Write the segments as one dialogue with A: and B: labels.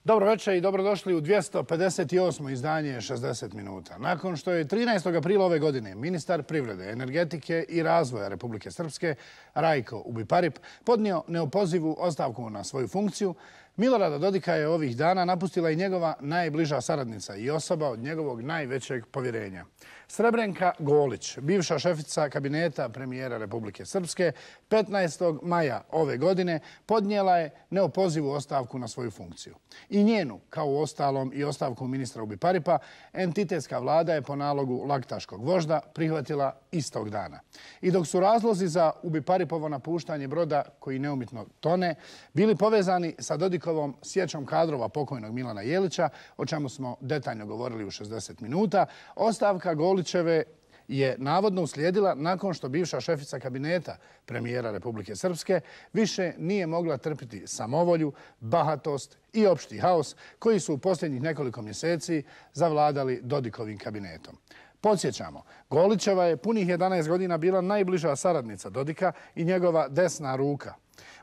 A: Dobro večer i dobrodošli u 258. izdanje 60 minuta. Nakon što je 13. aprila ove godine ministar privrede, energetike i razvoja Republike Srpske Rajko Ubiparip podnio neopozivu ostavku na svoju funkciju, Milorada Dodika je ovih dana napustila i njegova najbliža saradnica i osoba od njegovog najvećeg povjerenja. Srebrenka Golić, bivša šefica kabineta premijera Republike Srpske, 15. maja ove godine podnijela je neopozivu ostavku na svoju funkciju. I njenu, kao u ostalom i ostavku ministra Ubiparipa, entitetska vlada je po nalogu laktaškog vožda prihvatila istog dana. I dok su razlozi za Ubiparipovo napuštanje broda, koji neumitno tone, bili povezani sa Dodikovom sjećom kadrova pokojnog Milana Jelića, o čemu smo detaljno govorili u 60 minuta, ostavka Golićeve je navodno uslijedila nakon što bivša šefica kabineta premijera Republike Srpske više nije mogla trpiti samovolju, bahatost i opšti haos koji su u posljednjih nekoliko mjeseci zavladali Dodikovim kabinetom. Podsjećamo, Golićeva je punih 11 godina bila najbliža saradnica Dodika i njegova desna ruka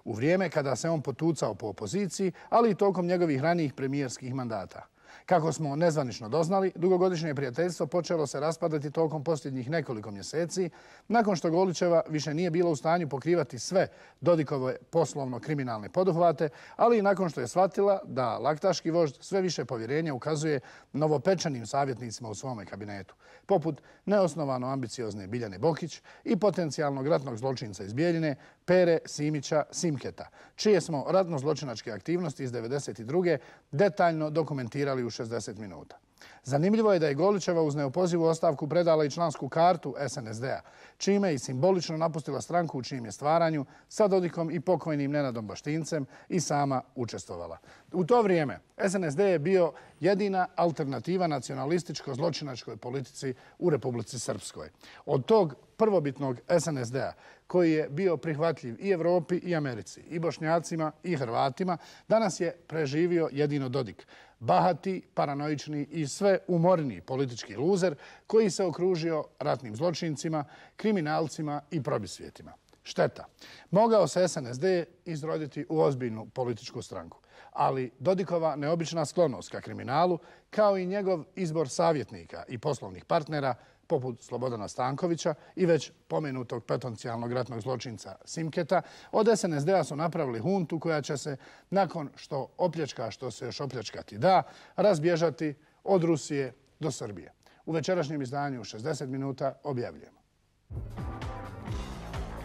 A: u vrijeme kada se on potucao po opoziciji, ali i tokom njegovih ranijih premijerskih mandata. Kako smo nezvanično doznali, dugogodišnje prijateljstvo počelo se raspadati tokom posljednjih nekoliko mjeseci, nakon što Golićeva više nije bila u stanju pokrivati sve Dodikove poslovno-kriminalne poduhvate, ali i nakon što je shvatila da laktaški vožd sve više povjerenja ukazuje novopečenim savjetnicima u svome kabinetu, poput neosnovano ambiciozne Biljane Bokić i potencijalnog ratnog zločinca iz Bijeljine Pere Simića Simketa, čije smo ratno-zločinačke aktivnosti iz 1992. detaljno dokumentirali u 60 minuta. Zanimljivo je da je Golićeva uz neopozivu ostavku predala i člansku kartu SNSD-a, čime je i simbolično napustila stranku u čijem je stvaranju sa Dodikom i pokojnim Nenadom Baštincem i sama učestvovala. U to vrijeme SNSD je bio jedina alternativa nacionalističko-zločinačkoj politici u Republici Srpskoj. Od tog prvobitnog SNSD-a, koji je bio prihvatljiv i Evropi i Americi, i Bošnjacima i Hrvatima, danas je preživio jedino Dodik. Bahati, paranoični i sve umorniji politički luzer koji se okružio ratnim zločincima, kriminalcima i probisvijetima. Šteta. Mogao se SNSD izroditi u ozbiljnu političku stranku. Ali Dodikova neobična sklonost ka kriminalu, kao i njegov izbor savjetnika i poslovnih partnera, poput Slobodana Stankovića i već pomenutog potencijalnog ratnog zločinca Simketa, od SNSD-a su napravili huntu koja će se, nakon što opljačka što se još opljačkati da, razbježati od Rusije do Srbije. U večerašnjem izdanju 60 minuta objavljujemo.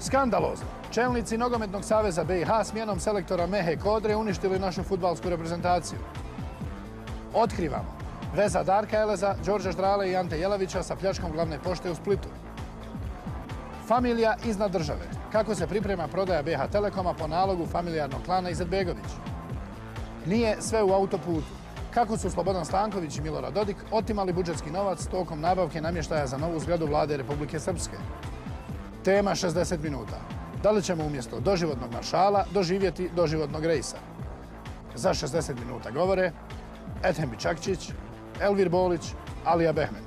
A: Skandalozno. Čelnici Nogometnog saveza BiH smjenom selektora Mehe Kodre uništili našu fudbalsku reprezentaciju. Otkrivamo veza Darka Eleza, Đorđa Ždrale i Ante Jelavića sa pljačkom glavne pošte u Splitu. Familija iznad države. Kako se priprema prodaja BiH Telekoma po nalogu familijarnog klana Izetbegović. Nije sve u autoputu. Kako su Slobodan Stanković i Milorad Dodik otimali budžetski novac tokom nabavke namještaja za novu zgradu vlade Republike Srpske. Tema 60 minuta. Da li ćemo umjesto doživotnog maršala doživjeti doživotnog rejsa? Za 60 minuta govore Ethem Bičakčić, Elvir Bolić, Alija Behmen.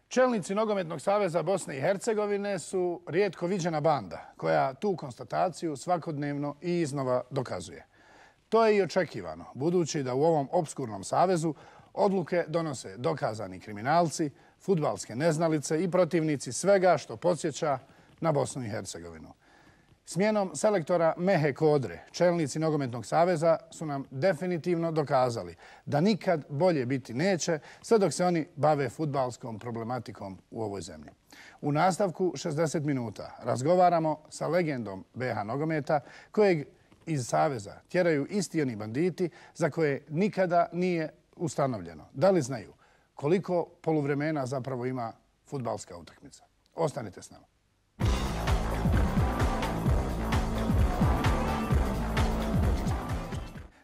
A: Čelnici Nogometnog saveza Bosne i Hercegovine su rijetko viđena banda koja tu konstataciju svakodnevno i iznova dokazuje. To je i očekivano, budući da u ovom opskurnom savezu odluke donose dokazani kriminalci, fudbalske neznalice i protivnici svega što podsjeća na Bosnu i Hercegovinu. Smjenom selektora Mehe Kodre, čelnici Nogometnog saveza su nam definitivno dokazali da nikad bolje biti neće sve dok se oni bave fudbalskom problematikom u ovoj zemlji. U nastavku 60 minuta razgovaramo sa legendom BiH nogometa kojeg iz saveza tjeraju isti oni banditi za koje nikada nije ustanovljeno. Da li znaju koliko poluvremena zapravo ima fudbalska utakmica? Ostanite s nama.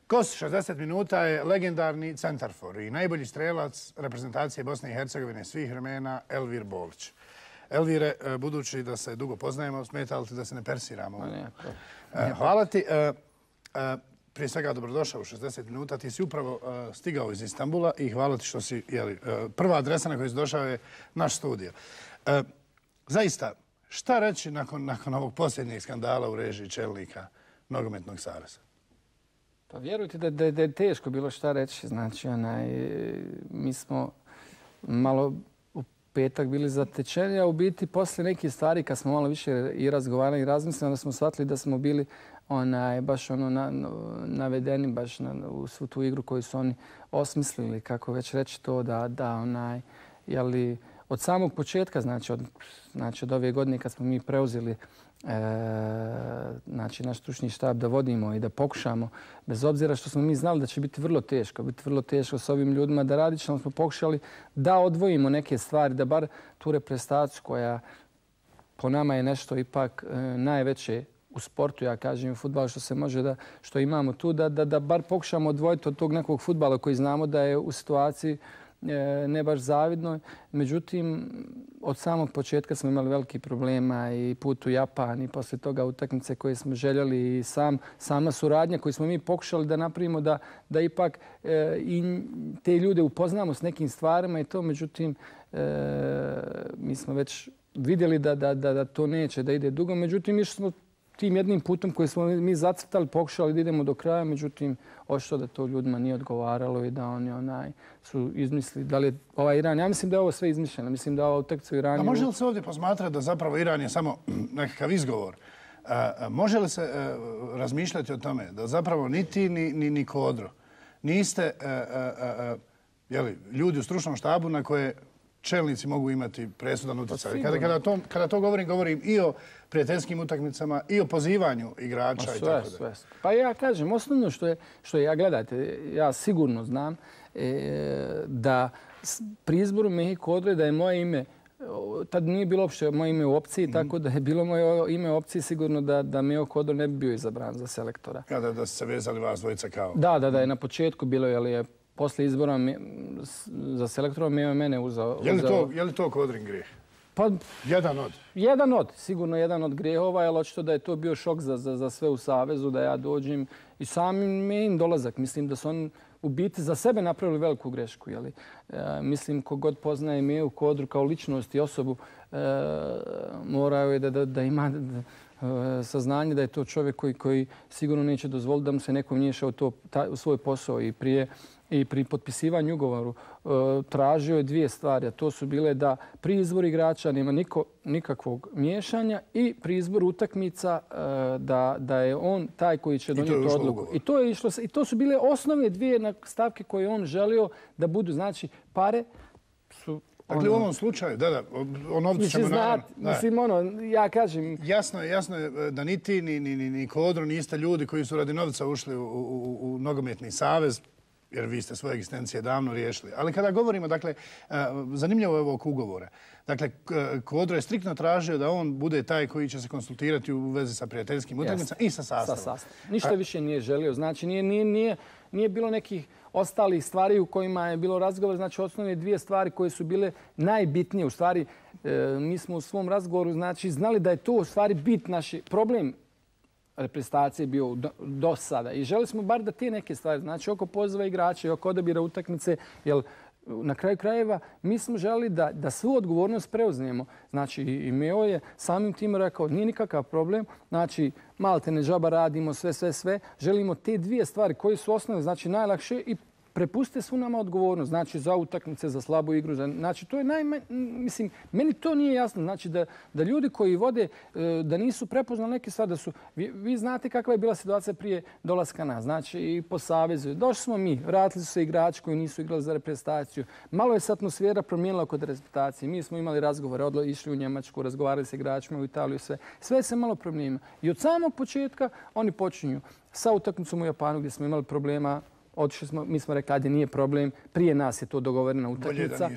A: Gost 60 minuta je legendarni centarfor i najbolji strelac reprezentacije Bosne i Hercegovine svih vremena Elvir Bolić. Elvire, budući da se dugo poznajemo, smeta li ti da se ne persiramo? Hvala ti. Prije svega dobrodošao u 60 minuta. Ti si upravo stigao iz Istanbula i hvala ti što si, prva adresa na koju si došao je naš studio. Zaista, šta reći nakon ovog posljednjeg skandala u režiji čelnika Nogometnog saveza?
B: Pa vjerujte da je teško bilo šta reći. Znači, mi smo malo u petak bili zatečeni, a u biti poslije nekih stvari kad smo malo više i razgovarali i razmislili, onda smo shvatili da smo bili baš navedeni baš u svu tu igru koju su oni osmislili, kako već reći to, od samog početka, znači od ove godine kad smo mi preuzeli naš stručni štab da vodimo i da pokušamo, bez obzira što smo mi znali da će biti vrlo teško s ovim ljudima da radi, što smo pokušali da odvojimo neke stvari, da bar tu reprezentaciju koja po nama je nešto ipak najveće u sportu, ja kažem u fudbalu, što se može što imamo tu, da bar pokušamo odvojiti od tog nekog fudbala koji znamo da je u situaciji ne baš zavidnoj. Međutim, od samog početka smo imali veliki problema i put u Japan i poslije toga utakmice koje smo željeli i sama suradnja koju smo mi pokušali da napravimo da ipak i te ljude upoznamo s nekim stvarima i to. Međutim, mi smo već vidjeli da to neće da ide dugo. Međutim, išli smo tim jednim putom koji smo mi zacrtali, pokušali da idemo do kraja, međutim, očito da to ljudima nije odgovaralo i da oni su izmislili da li je ovaj Iran. Ja mislim da je ovo sve izmišljeno. Mislim da ova utakmica u Iranu...
A: A može li se ovdje posmatrati da zapravo Iran je samo nekakav izgovor? Može li se razmišljati o tome da zapravo ni ti ni Kodro niste ljudi u stručnom štabu na koje čelnici mogu imati presudan utjecaj? Kada to govorim i o prijateljskim utakmicama i o pozivanju igrača i tako da.
B: Pa ja kažem, osnovno što ja gledajte, ja sigurno znam da pri izboru Mehi Kodre da je moje ime, tad nije bilo uopšte moje ime u opciji, tako da je bilo moje ime u opciji sigurno da Meho Kodro ne bi bio izabran za selektora.
A: Da ste se vezali vas dvojica kao?
B: Da je na početku bilo, je poslije izbora za selektora mene uzao.
A: Je li to Kodrin grijeh?
B: Pa,
A: jedan od?
B: Sigurno jedan od grijehova, jer očito da je to bio šok za sve u Savezu, da ja dođem i samim Mejin dolazak. Mislim da su oni u biti za sebe napravili veliku grešku. Mislim, kogod poznaje Mehu Kodru kao ličnost i osobu, morao je da ima saznanje da je to čovjek koji sigurno neće dozvoliti da mu se neko miješa u svoj posao i pri potpisivanju ugovoru tražio je dvije stvari, a to su bile da pri izboru igrača nema nikakvog miješanja i pri izboru utakmica da je on taj koji će donijeti odluku. I to su bile osnovne dvije stavke koje on želio da budu, znači pare su...
A: Dakle, u ovom slučaju, o novcu ćemo
B: naravno... ja kažem...
A: Jasno je da ni ti, ni Kodro niste ljudi koji su radi novca ušli u nogometni savez, jer vi ste svoje egzistencije davno riješili. Ali kada govorimo, dakle, zanimljivo je ovo oko ugovora. Dakle, Kodro je striktno tražio da on bude taj koji će se konsultirati u vezi sa prijateljskim utakmicama i sa sastavom.
B: Ništa više nije želio. Znači, nije bilo nekih ostalih stvari u kojima je bilo razgovor. Znači, osnovne dvije stvari koje su bile najbitnije. U stvari, mi smo u svom razgovoru znali da je to u stvari bit naš problem reprezentacije bio do sada. I želi smo bar da te neke stvari, znači oko poziva igrača i oko odabira utakmice, jer na kraju krajeva mi smo želi da svu odgovornost preuzmemo. Znači i Meho je samim tim rekao nije nikakav problem, znači malte ne džaba radimo sve. Želimo te dvije stvari koje su osnovne, znači najlakše i prepustite svu nama odgovornost, znači za utakmice, za slabu igru. Znači to je mislim, meni to nije jasno. Znači da ljudi koji vode, da nisu prepoznali neke stvari, da su, vi znate kakva je bila situacija prije dolaska nas, znači i po Savezu. Došli smo mi, vratili su se igrači koji nisu igrali za reprezentaciju. Malo je se atmosfera promijenila kod reprezentacije. Mi smo imali razgovore, išli u Njemačku, razgovarali sa igračima u Italiju, sve. Sve se malo promijenilo. I od samog početka oni počinju sa utakmicom u Japanu gdje smo imali problema. Otišli smo, mi smo rekli, ajde nije problem, prije nas je to dogovorena utakmica.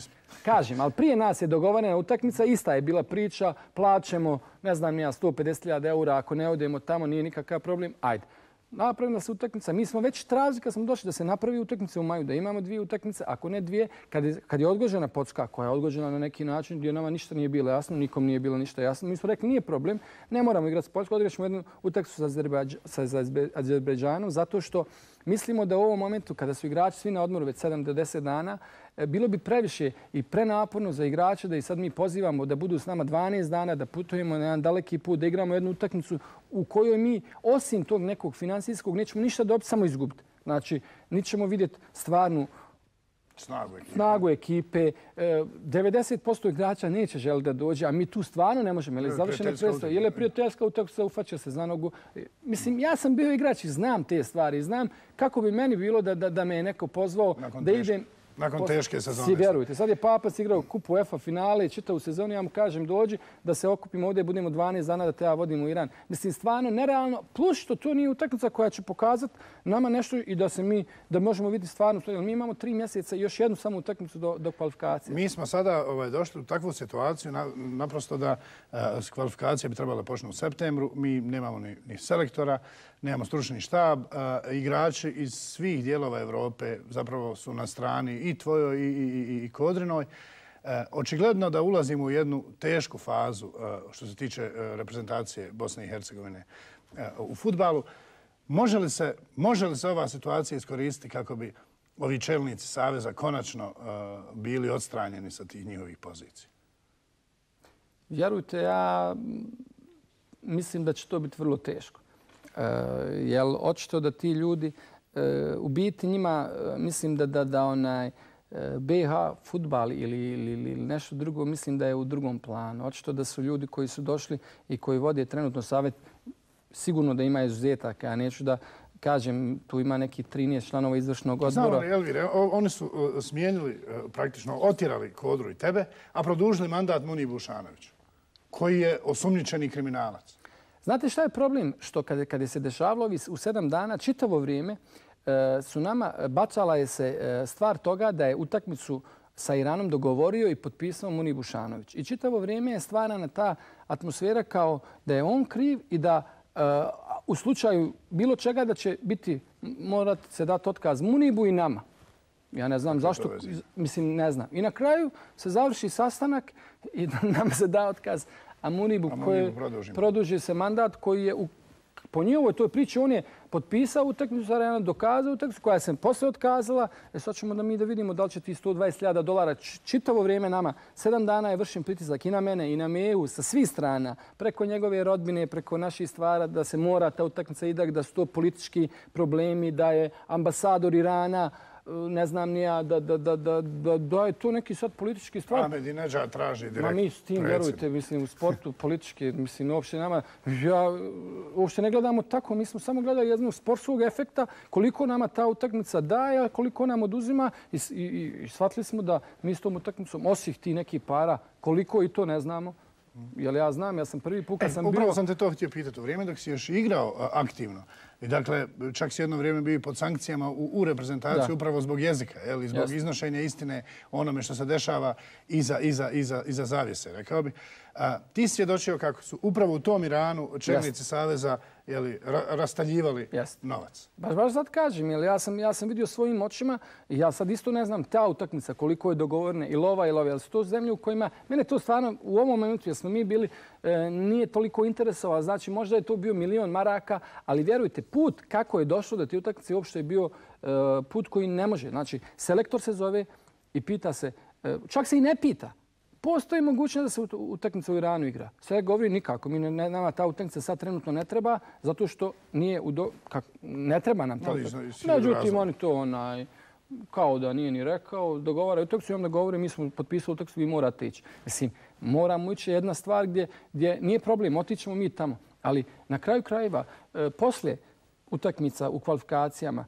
B: Kažem, ali prije nas je dogovorena utakmica, ista je bila priča, plaćemo, ne znam ja, 150.000 eura, ako ne odemo tamo, nije nikakav problem, ajde. Napravila se utakmica. Mi smo već tražili kad smo došli da se napravi utakmice u maju, da imamo dvije utakmice, ako ne dvije, kad je odgođena Poljska, koja je odgođena na neki način gdje nama ništa nije bilo jasno, nikom nije bilo ništa jasno. Mi smo rekli nije problem, ne moramo igrati s Poljskom, odigraćemo jednu utakmicu sa Azerbejdžanom, zato što mislimo da u ovom momentu kada su igrači svi na odmoru već 7 do 10 dana, bilo bi previše i prenaporno za igrače da i sad mi pozivamo da budu s nama 12 dana, da putujemo na jedan daleki put, da igramo jednu utakmicu u kojoj mi, osim tog nekog finansijskog, nećemo ništa dobiti, samo izgubiti. Znači, niti ćemo vidjeti stvarnu snagu ekipe. 90% igrača neće želiti da dođe, a mi tu stvarno ne možemo. Je li završena predstava? Je li prijateljska utakmica, ufaća se za nogu? Mislim, ja sam bio igrač i znam te stvari. Znam kako bi meni bilo da me je neko pozvao da idem...
A: Nakon teške sezone.
B: Vjerujte, sad je Papac igrao kup UEFA finale i čitavu sezonu, ja mu kažem dođi da se okupimo ovdje, budemo 12 dana da te ja vodim u Iran. Mislim, stvarno nerealno, plus što to nije utakmica koja će pokazati nama nešto i da možemo vidjeti stvarno. Mi imamo 3 mjeseca i još jednu samo utakmicu do kvalifikacije.
A: Mi smo sada došli u takvu situaciju, naprosto da kvalifikacije bi trebale početi u septembru. Mi nemamo ni selektora, nemamo stručni štab. Igrači iz svih dijelova Europe zapravo su na strani i tvojoj i Kodrinoj. Očigledno da ulazimo u jednu tešku fazu što se tiče reprezentacije Bosne i Hercegovine u fudbalu. Može li se ova situacija iskoristiti kako bi ovi čelnici Saveza konačno bili odstranjeni sa tih njihovih pozicija?
B: Vjerujte, ja mislim da će to biti vrlo teško. Jer očito da ti ljudi, u biti njima, mislim da onaj BiH fudbal ili nešto drugo, mislim da je u drugom planu. Očito da su ljudi koji su došli i koji vode trenutno savjet, sigurno da ima izuzetaka. Ja neću da kažem, tu ima neki 13 članova izvršnog odbora.
A: Znamo li, Elvire, oni su smijenili, praktično otjerali Kodru i tebe, a produžili mandat Muniji Bušanoviću, koji je osumnjičeni kriminalac.
B: Znate šta je problem? Što kada se dešavalo u 7 dana, čitavo vrijeme su nama bacala je se stvar toga da je utakmicu sa Iranom dogovorio i potpisao Muniji Bušanović. I čitavo vrijeme je stvarana ta atmosfera kao da je on kriv i da u slučaju bilo čega da će morati se dati otkaz Munibu i nama. Ja ne znam zašto, mislim ne znam. I na kraju se završi sastanak i nam se da otkaz. A Munibu koji produži se mandat koji je po njihovoj toj priči, on je potpisao utakmicu sa Realom, dokazao utakmicu koja se posle otkazala. Sad ćemo da vidimo da li će ti $120,000 čitavo vrijeme nama. 7 dana je vršen pritisak i na mene i na Meju sa svih strana, preko njegove rodbine, preko naših stvara, da se mora ta utakmica idak, da su to politički problemi, da je ambasador Irana, ne znam ni ja, da je to neki sad politički stvar.
A: Ahmedinedžad traži direkt.
B: Ma mi s tim, vjerujte, mislim, u sportu politički, mislim, uopšte nama, ja uopšte ne gledamo tako, mi smo samo gledali jednog sportskog efekta, koliko nama ta utakmica daje, koliko nam oduzima i shvatili smo da mi s tom utakmicom, osim ti nekih para, koliko i to ne znamo. Jer ja znam, ja sam prvi put kad sam bio...
A: Upravo sam te to htio pitati. U vrijeme dok si još igrao aktivno, i dakle, čak si jedno vrijeme bio pod sankcijama u reprezentaciji upravo zbog jezika, zbog iznošenja istine onome što se dešava iza zavjese, rekao bi. Ti si svjedočio kako su upravo u tom Iranu čelnici Saveza rastaljivali novac.
B: Baš sad kažem, jer ja sam vidio svojim očima i ja sad isto ne znam ta utakmica koliko je dogovorena i lova, ali su to zemlje u kojima, mene to stvarno u ovom momentu, jer smo mi bili, nije toliko interesovalo, znači možda je to bio $1.000.000, ali vjerujte, put kako je došlo do te utakmice uopšte je bio put koji ne može. Znači, selektor se zove i pita se, čak se i ne pita. Postoji mogućnost da se utakmica u Iranu igra. Sve govori nikako. Nama ta utakmica sad trenutno ne treba, zato što nije ne treba nam ta utakmica. Međutim, oni to kao da nije ni rekao, dogovaraju utakmicu i onda govore mi smo potpisali utakmicu, vi morate ići. Mislim, moramo ići jedna stvar gdje nije problem, otićemo mi tamo. Ali na kraju krajeva, poslije utakmica u kvalifikacijama,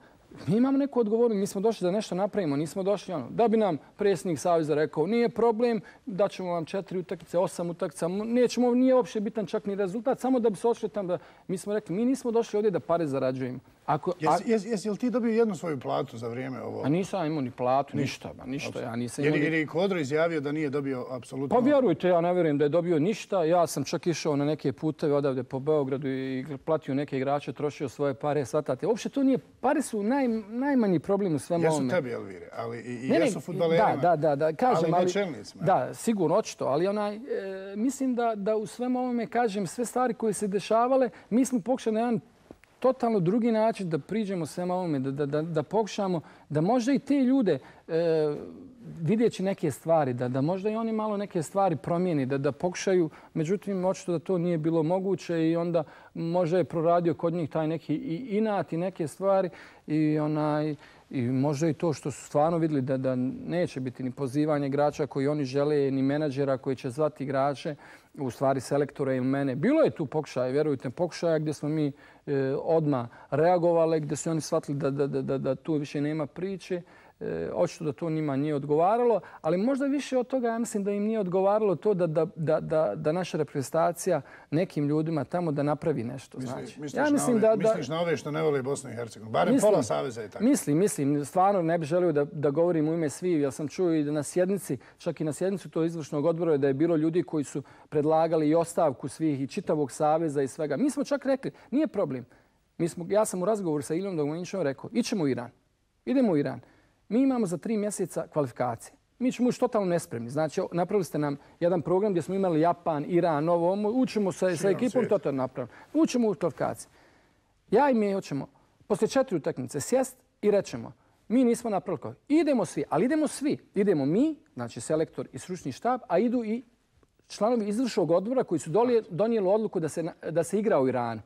B: mi imamo neku odgovornost, mi smo došli da nešto napravimo, nismo došli da bi nam predsjednik Saveza rekao nije problem, daćemo vam 4 utakmice, 8 utakmica, nije uopće bitan čak ni rezultat, samo da bi se odšli tamo. Mi smo rekli, mi nismo došli ovdje da pare zarađujemo.
A: Jesi li ti dobio jednu svoju platu za vrijeme ovo?
B: A nisam imao ni platu, ništa.
A: Jer je i Kodro izjavio da nije dobio apsolutno...
B: Pa vjerujte, ja ne vjerujem da je dobio ništa. Ja sam čak išao na neke puteve odavde po Beogradu i platio neke igrače, trošio svoje pare, svatate. Uopće to nije, pare su najmanji problem u svemu ovome.
A: Jesu tebi, Elvire, ali i jesu fudbalerima,
B: kažem,
A: ali ne čelnicima.
B: Da, sigurno, očito, ali mislim da u svemu ovome, kažem, sve stvari koje se dešavale, mi smo pokušali na jedan totalno drugi način da priđemo svema ovome, da pokušamo, da možda i te ljude vidjeći neke stvari, da možda i oni malo neke stvari promijeni, da pokušaju. Međutim, očito da to nije bilo moguće i onda možda je proradio kod njih taj neki inat i neke stvari i možda i to što su stvarno vidjeli da neće biti ni pozivanje igrača koji oni žele, ni menadžera koji će zvati igrače, u stvari selektore ili mene. Bilo je tu pokušaja, vjerujte, pokušaja gdje smo mi odmah reagovali, gdje su oni shvatili da tu više nema priče. Očito da to njima nije odgovaralo, ali možda više od toga ja mislim da im nije odgovaralo to da naša reprezentacija nekim ljudima tamo da napravi nešto.
A: Misliš na ove što ne vole Bosnu i Hercegovinu? Barem pola saveza je tako.
B: Mislim. Stvarno ne bih želio da govorim u ime svih, jer sam čuo i na sjednici, čak i na sjednicu to izvršnog odbora, da je bilo ljudi koji su predlagali i ostavku svih i čitavog saveza i svega. Mi smo čak rekli, nije problem. Ja sam u razgovoru sa Ilijom Dogmanićem rekao, ićemo u Iran. Idemo u Iran. Mi imamo za 3 mjeseca kvalifikacije. Mi ćemo ući totalno nespremni. Znači, napravili ste nam jedan program gdje smo imali Japan, Iran, učimo sa ekipom, totalno napravili. Učimo u kvalifikacije. Ja i mi hoćemo poslije 4 utakmice sjest i rećemo, mi nismo napravili kvalifikacije. Idemo svi, ali idemo svi. Idemo mi, znači selektor i stručni štab, a idu i članovi izvršnog odbora koji su donijeli odluku da se igra u Iranu.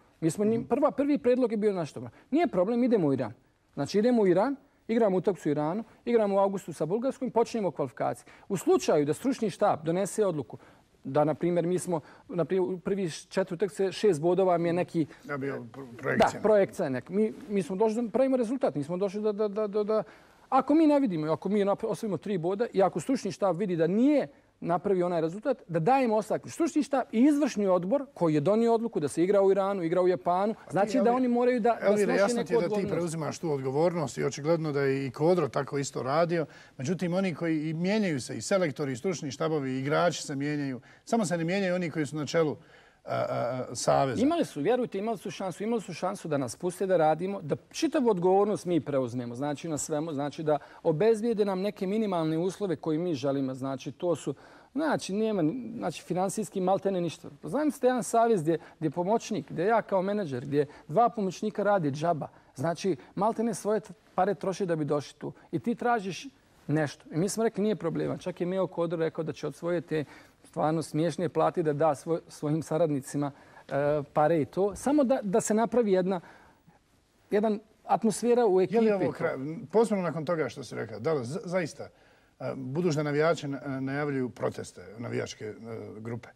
B: Prvi predlog je bio naš to. Nije problem, idemo u Iran. Znači, idemo u Iran, igramo utakmicu u Iranu, igramo u avgustu sa Bugarskom i počinjemo kvalifikacije. U slučaju da stručni štab donese odluku da, na primjer, mi smo u prvi 4 utakmice 6 bodova mi je neki...
A: Da, bio projekcija.
B: Da, projekcija neka. Mi smo došli da pravimo rezultat. Mi smo došli da... Ako mi ne vidimo, ako mi osvojimo 3 boda i ako stručni štab vidi da nije napravio onaj rezultat, da dajemo ostavku. Stručni štab i izvršni odbor koji je donio odluku da se igra u Iranu, igra u Japanu, znači da oni moraju da snoši neku odgovornost.
A: Jasno ti je da ti preuzimaš tu odgovornost i očigledno da je i Kodro tako isto radio. Međutim, oni koji mijenjaju se, i selektori, i stručni štabovi, i igrači se mijenjaju. Samo se ne mijenjaju oni koji su na čelu saveza.
B: Vjerujte, imali su šansu da nas puste da radimo, da čitavu odgovornost mi preuzmemo, znači na svemu, znači da obezbijede nam neke minimalne uslove koje mi želimo, znači to su, znači finansijski maltene ništa. Znam ste jedan savez gdje je pomoćnik, gdje ja kao menadžer, gdje 2 pomoćnika radi džaba, znači maltene svoje pare troši da bi došli tu i ti tražiš nešto. I mi smo rekli nije problema, čak je Mio Kodro rekao da će od svoje te stvarno smiješne plati da da svojim saradnicima pare i to. Samo da se napravi jedna atmosfera u ekipi.
A: Je li ovo posebno nakon toga što si rekao, da li zaista, budući da navijači najavljuju proteste, navijačke grupe,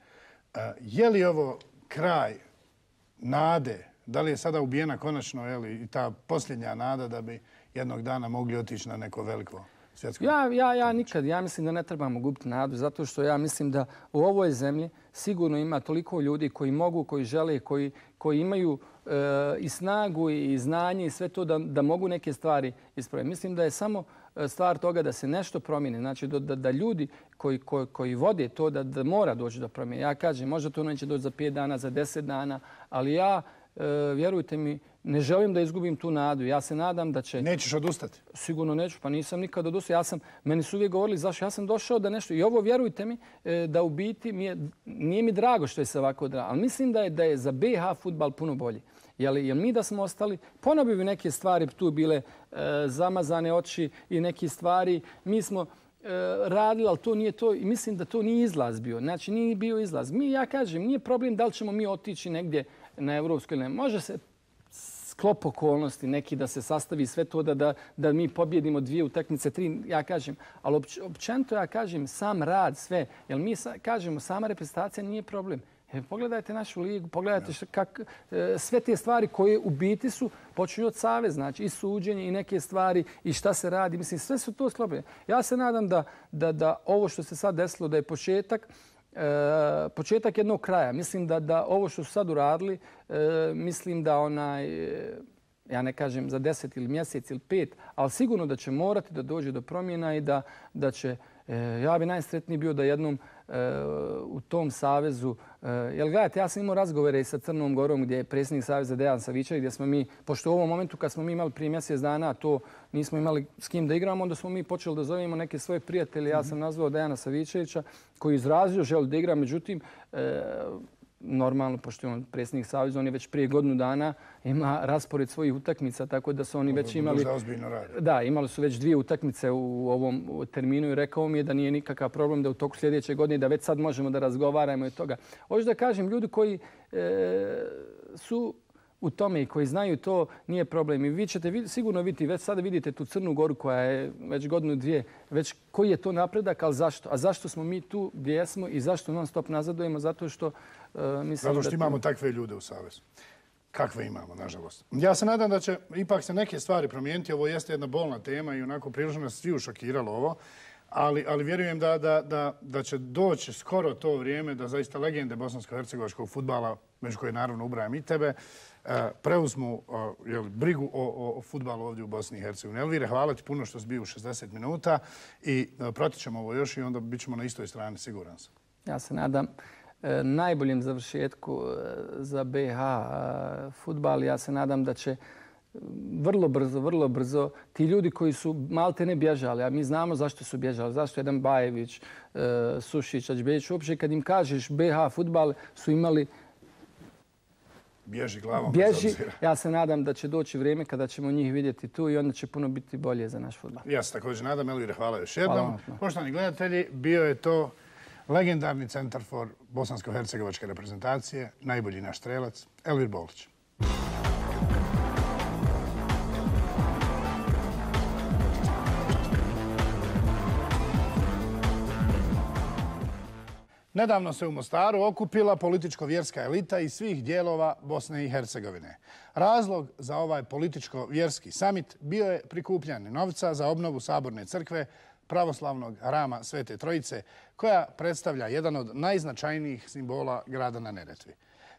A: je li ovo kraj nade? Da li je sada ubijena konačno i ta posljednja nada da bi jednog dana mogli otići na neko veliko svjetsko?
B: Ja mislim da ne trebamo gubiti nadu, zato što ja mislim da u ovoj zemlji sigurno ima toliko ljudi koji mogu, koji žele, koji imaju i snagu i znanje i sve to da mogu neke stvari ispraviti. Mislim da je samo stvar toga da se nešto promijeni. Znači da ljudi koji vode to da mora doći do promjene. Ja kažem, možda to neće doći za 5 dana, za 10 dana, ali ja, vjerujte mi, ne želim da izgubim tu nadu. Ja se nadam da će...
A: Nećeš odustati?
B: Sigurno neću, pa nisam nikad odustao. Meni su uvijek govorili zašto. Ja sam došao da nešto... I ovo, vjerujte mi, da u biti nije mi drago što je se ovako drago. Ali mislim da je za BiH fudbal puno bolji. Jer mi da smo ostali, ponovno bi neke stvari tu bile zamazane oči i neke stvari. Mi smo radili, ali to nije to. I mislim da to nije izlaz bio. Znači, nije bio izlaz. Ja kažem, nije problem da li ćemo mi otići negdje na Evropsku ili ne. Može se sklop okolnosti neki da se sastavi sve to da mi pobjedimo 2 utakmice, 3, ja kažem. Ali općenito ja kažem sam rad, sve. Jer mi kažemo sama reprezentacija nije problem. Pogledajte našu ligu, pogledajte sve te stvari koje u biti su počinju od saveza, znači i suđenje i neke stvari i šta se radi. Mislim, sve su to sklopljene. Ja se nadam da ovo što se sad desilo da je početak jednog kraja. Mislim da ovo što su sad uradili, mislim da ja ne kažem za 10 ili mjesec ili 5, ali sigurno da će morati da dođe do promjena i da će, ja bi najsretniji bio da jednom u tom savezu, jer gledajte, ja sam imao razgovore sa Crnom Gorom gdje je predsjednik saveza Dejan Savičević, gdje smo mi, pošto u ovom momentu kad smo mi imali prije mjesec dana, to nismo imali s kim da igramo, onda smo mi počeli da zovemo neke svoje prijatelje. Ja sam nazvao Dejana Savičevića koji izrazio želju da igra, međutim, normalno, pošto je on predsjednik Saveza, on je već prije godinu dana ima raspored svojih utakmica, tako da su oni već imali... Da, imali su već 2 utakmice u ovom terminu i rekao mi je da nije nikakav problem da u toku sljedeće godine, da već sad možemo da razgovaramo i toga. Hoću da kažem, ljudi koji su u tome i koji znaju to, nije problem. I vi ćete sigurno vidjeti, već sada vidite tu Crnu Goru koja je već godinu, 2, već koji je to napredak, ali zašto? A zašto smo mi tu gdje jesmo i zašto non stop nazadujemo? Zato što mislim
A: zato što imamo takve ljude u Savezu. Kakve imamo, nažalost. Ja se nadam da će ipak se neke stvari promijeniti. Ovo jeste jedna bolna tema i onako prilično nas svi ušokiralo ovo. Ali vjerujem da će doći skoro to vrijeme da zaista legende bosansko-hercegovačkog fudbala, među koje naravno ubrajam i tebe, preuzmu brigu o fudbalu ovdje u Bosni i Hercegovini. Elvire, hvala ti puno što si bio u 60 minuta i pratit ćemo ovo još i onda bit ćemo na istoj strani, siguran sam.
B: Ja se nadam najboljem završetku za BiH fudbal. Ja se nadam da će vrlo brzo ti ljudi koji su malte ne bježali, a mi znamo zašto su bježali, zašto jedan Bajević, Sušić, Ađbejić, uopće kad im kažeš BiH fudbal su imali
A: bježi glavom.
B: Ja se nadam da će doći vrijeme kada ćemo njih vidjeti tu i onda će puno biti bolje za naš fudbal.
A: Ja se također nadam. Elvire, hvala još jednom. Poštovani gledatelji, bio je to legendarni centar for bosansko-hercegovačke reprezentacije, najbolji naš strelac, Elvir Bolić. Nedavno se u Mostaru okupila političko-vjerska elita iz svih dijelova Bosne i Hercegovine. Razlog za ovaj političko-vjerski samit bio je prikupljanje novca za obnovu Saborne crkve pravoslavnog hrama Svete Trojice, koja predstavlja jedan od najznačajnijih simbola grada na Neretvi.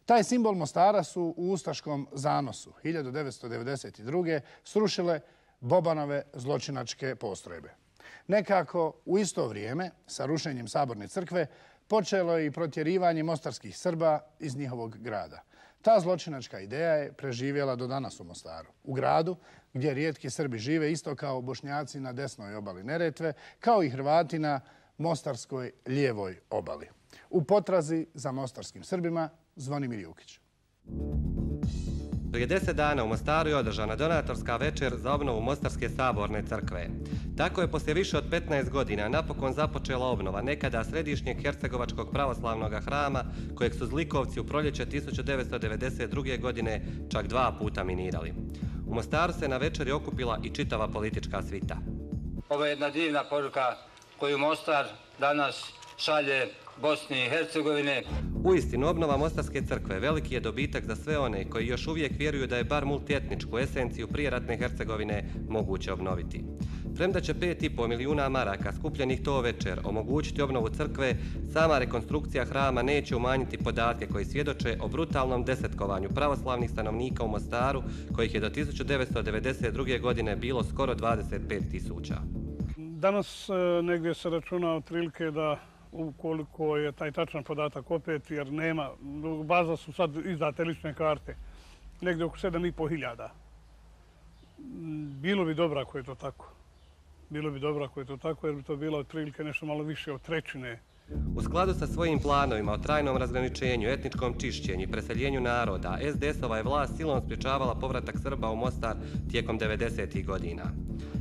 A: Taj simbol Mostara su u ustaškom zanosu 1992. srušile Bobanove zločinačke postrojbe. Nekako u isto vrijeme sa rušenjem Saborne crkve počelo je i protjerivanje mostarskih Srba iz njihovog grada. Ta zločinačka ideja je preživjela do danas u Mostaru. U gradu gdje rijetki Srbi žive isto kao Bošnjaci na desnoj obali Neretve, kao i Hrvati na mostarskoj lijevoj obali. U potrazi za mostarskim Srbima Zvonimir Jukić.
C: Prije 10 dana u Mostaru je održana donatorska večer za obnovu Mostarske Saborne crkve. Tako je poslije više od 15 godina napokon započela obnova nekada središnjeg hercegovačkog pravoslavnog hrama kojeg su zlikovci u proljeće 1992. godine čak 2 puta minirali. U Mostaru se na večeri okupila i čitava politička svita.
D: Ovo je jedna divna poruka koju Mostar danas šalje Bosni i Hercegovine.
C: Uistinu, obnova Mostarske crkve veliki je dobitak za sve one koji još uvijek vjeruju da je bar multietničku esenciju prijeratne Hercegovine moguće obnoviti. Premda će 5,5 milijuna maraka skupljenih to večer omogućiti obnovu crkve, sama rekonstrukcija hrama neće umanjiti podatke koji svjedoče o brutalnom desetkovanju pravoslavnih stanovnika u Mostaru, kojih je do 1992. godine bilo skoro 25.000.
E: Danas negdje se računa otprilike da ukoliko je taj tačan podatak opet, jer nema, baza su sad izdate lične karte, negdje oko 7.500. Bilo bi dobro ako je to tako. Bilo bi dobro ako je to tako, jer bi to bilo otprilike nešto malo više od trećine.
C: U skladu sa svojim planovima o trajnom razgraničenju, etničkom čišćenju i preseljenju naroda, SDS-ova je vlast silom sprječavala povratak Srba u Mostar tijekom 90. godina.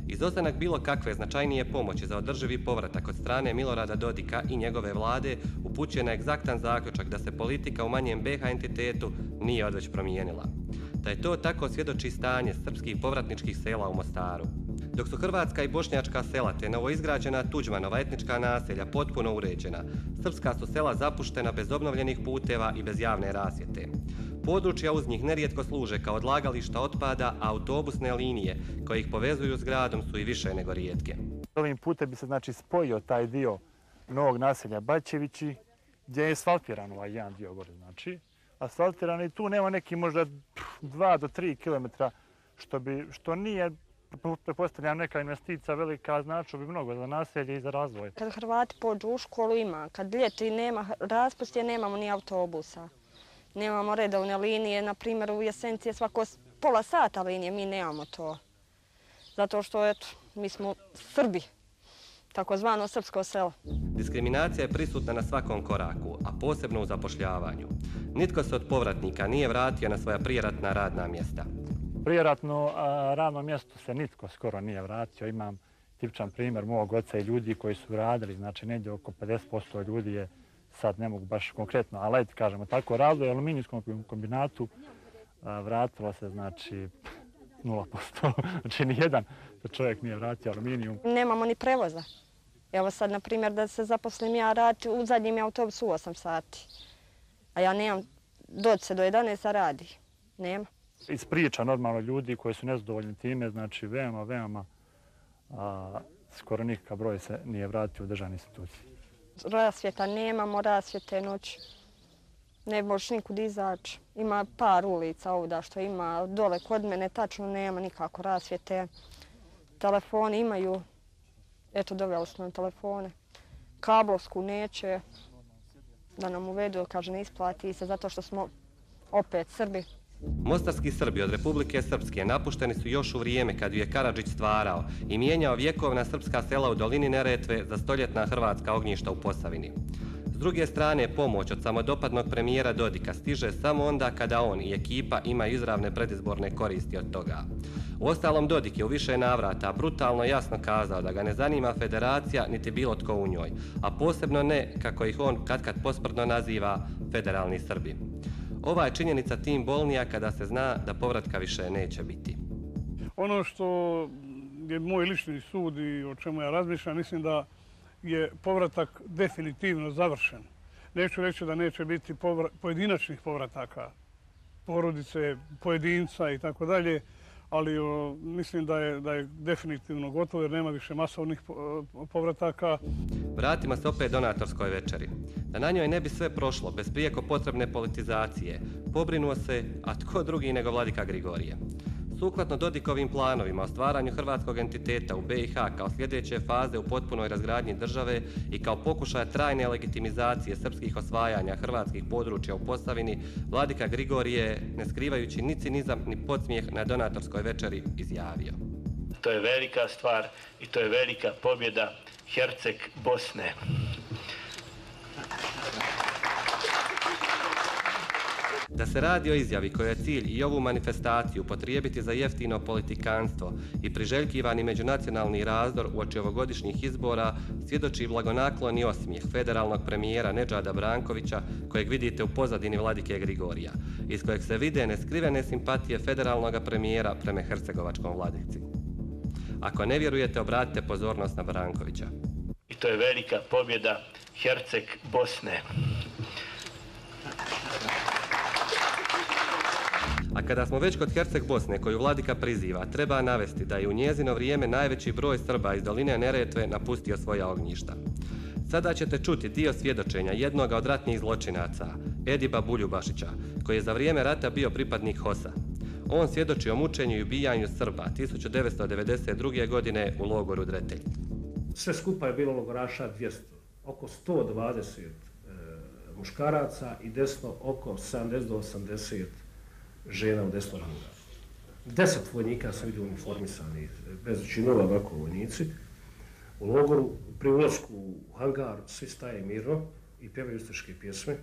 C: Izostanak bilo kakve značajnije pomoći za održivi povratak od strane Milorada Dodika i njegove vlade upućuje na egzaktan zaključak da se politika u manjem BiH entitetu nije odveć promijenila. Da je to tako svjedoči stanje srpskih povratničkih sela u Mostaru. Dok su hrvatska i bošnjačka sela te novoizgrađena Tuđmanova etnička naselja potpuno uređena, srpska su sela zapuštena bez obnovljenih puteva i bez javne rasvjete. Područja uz njih nerijetko služe kao odlagališta otpada, a autobusne linije koje ih povezuju s gradom su i više nego rijetke.
F: Ovim putem bi se spojio taj dio novog naselja Bačevići, gdje je asfaltiran ovaj jedan dio gore. Asfaltiran i tu nema neki možda 2 do 3 kilometra, što nije, pretpostavljam, neka investicija velika, značilo bi mnogo za naselje i za razvoj.
G: Kad Hrvati pođu u školu ima, kad ljeti nema raspustje, nemamo ni autobusa. Nemamo redovne linije, na primjer u Jesenci je svako pola sata linije, mi nemamo to. Zato što, eto, mi smo Srbi, takozvano srpsko selo.
C: Diskriminacija je prisutna na svakom koraku, a posebno u zapošljavanju. Nitko se od povratnika nije vratio na svoja prijeratna radna mjesta.
F: Prijeratno radno mjesto se nitko skoro nije vratio. Imam tipičan primjer mog oca i ljudi koji su radili, znači negdje oko 50% ljudi je, sad ne mogu baš konkretno, ali ajde kažemo tako, radilo je u aluminijskom kombinatu, vratilo se znači 0%. Znači nijedan čovjek nije vratio aluminijum.
G: Nemamo ni prevoza. Evo sad, na primjer, da se zaposlim ja raditi, u zadnjem je autobusu 8 sati. A ja nemam, doći se do 11 a radi. Nema.
F: Iz priča normalno ljudi koji su nezadovoljni time, znači veoma, skoro nikakav broj se nije vratio u državne institucije.
G: Rasvjeta nemamo, rasvjete noć. Ne možeš nikud izaći. Ima par ulica ovdje što ima. Dole kod mene tačno nema nikako rasvjete. Telefoni imaju. Eto, doveli smo nam telefone. Kablovsku neće da nam uvedu, kaže ne isplati se zato što smo opet Srbi.
C: Mostarski Srbi od Republike Srpske napušteni su još u vrijeme kad ju je Karadžić stvarao i mijenjao vjekovna srpska sela u dolini Neretve za stoljetna hrvatska ognjišta u Posavini. S druge strane, pomoć od samodopadnog premijera Dodika stiže samo onda kada on i ekipa imaju izravne predizborne koristi od toga. Uostalom, Dodik je u više navrata brutalno jasno kazao da ga ne zanima federacija niti bilo tko u njoj, a posebno ne, kako ih on katkad posprdno naziva, federalni Srbi. Ova je činjenica tim bolnija kada se zna da povratka više neće biti.
E: Ono što je moj lični sud i o čemu ja razmišljam, mislim da je povratak definitivno završen. Neću reći da neće biti pojedinačnih povrataka, porodice, pojedinca i tako dalje, ali mislim da je definitivno gotovo jer nema više masovnih povrataka.
C: Vratimo se opet donatorskoj večeri. Da na njoj ne bi sve prošlo bez prijeko potrebne politizacije, pobrinuo se, a tko drugi nego vladika Grigorije. Sukladno Dodikovim planovima o stvaranju hrvatskog entiteta u BiH kao sljedeće faze u potpunoj razgradnji države i kao pokušaja trajne legitimizacije srpskih osvajanja hrvatskih područja u Posavini, vladika Grigorije, ne skrivajući ni cinizam ni podsmijeh na donatorskoj večeri, izjavio.
H: To je velika stvar i to je velika pobjeda Herceg Bosne.
C: Da se radi o izjavi koja je cilj i ovu manifestaciju potrijebiti za jeftino politikanstvo i priželjkivani međunacionalni razdor uoči ovogodišnjih izbora, svjedoči blagonakloni osmijeh federalnog premijera Nedžada Brankovića, kojeg vidite u pozadini vladike Grigorija, iz kojeg se vide neskrivene simpatije federalnog premijera prema hercegovačkom vladici. Ako ne vjerujete, obratite pozornost na Brankovića.
H: I to je velika pobjeda Herceg Bosne.
C: A kada smo već kod Herceg Bosne, koju vladika priziva, treba navesti da je u njezino vrijeme najveći broj Srba iz doline Neretve napustio svoja ognjišta. Sada ćete čuti dio svjedočenja jednoga od ratnih zločinaca, Ediba Buljubašića, koji je za vrijeme rata bio pripadnik HOS-a. On svjedoči o mučenju i ubijanju Srba 1992. godine u logoru Dretelj.
I: Sve skupa je bilo logoraša 200, oko 120 muškaraca i desno oko 70 do 80 žena u desnom hangaru. 10 vojnika sam vidio uniformisani, bez činova, ovako vojnici. U logoru, pri ulasku u hangar, svi staje mirno i pjevaju ustaške pjesme.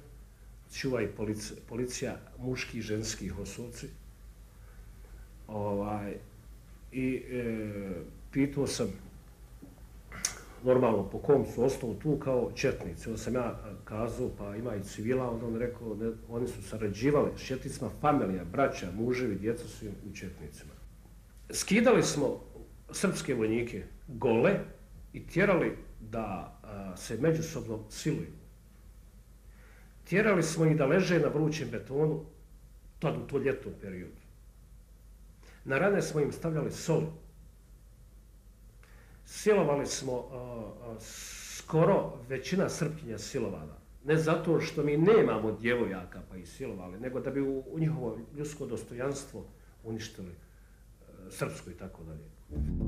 I: Čuva i policija, muški i ženski HOS-ovci. Pitao sam normalno po kom su osnovu tu kao četnici. Onda sam ja kazao, pa ima i civila, onda on rekao, oni su sarađivali s četnicima, familija, braća, muževi, djeca su u četnicima. Skidali smo srpske vojnike gole i tjerali da se međusobno siluju. Tjerali smo ih da leže na vrućem betonu, tad u to ljetnom periodu. Na rane smo im stavljali soli. Silovali smo skoro većina Srpkinja silovana. Ne zato što mi nemamo djevojaka pa ih silovali, nego da bi u njihovo ljudsko dostojanstvo uništili srpsko i tako dalje.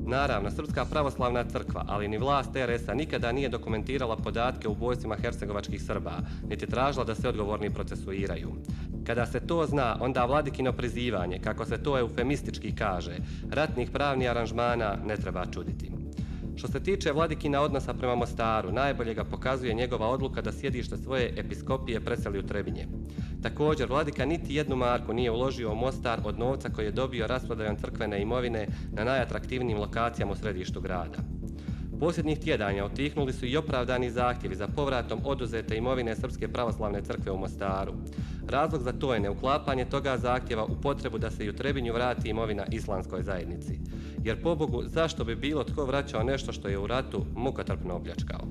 C: Naravno, Srpska pravoslavna crkva, ali ni vlast RS-a nikada nije dokumentirala podatke o ubojstvima hercegovačkih Srba, niti tražila da se odgovorni procesuiraju. Kada se to zna, onda vladikino prizivanje, kako se to eufemistički kaže, ratnih pravnih aranžmana ne treba čuditi. Što se tiče vladikina odnosa prema Mostaru, najbolje ga pokazuje njegova odluka da sjedište svoje episkopije preseli u Trebinje. Također, vladika niti jednu marku nije uložio u Mostar od novca koji je dobio rasprodajom crkvene imovine na najatraktivnijim lokacijama u središtu grada. Posljednjih tjedanja utihnuli su i opravdani zahtjevi za povratom oduzete imovine Srpske pravoslavne crkve u Mostaru. Razlog za to je neuklapanje toga zahtjeva u potrebu da se i u Trebinju vrati imovina islamskoj zajednici. Jer pobogu, zašto bi bilo tko vraćao nešto što je u ratu mukotrpno opljačkao?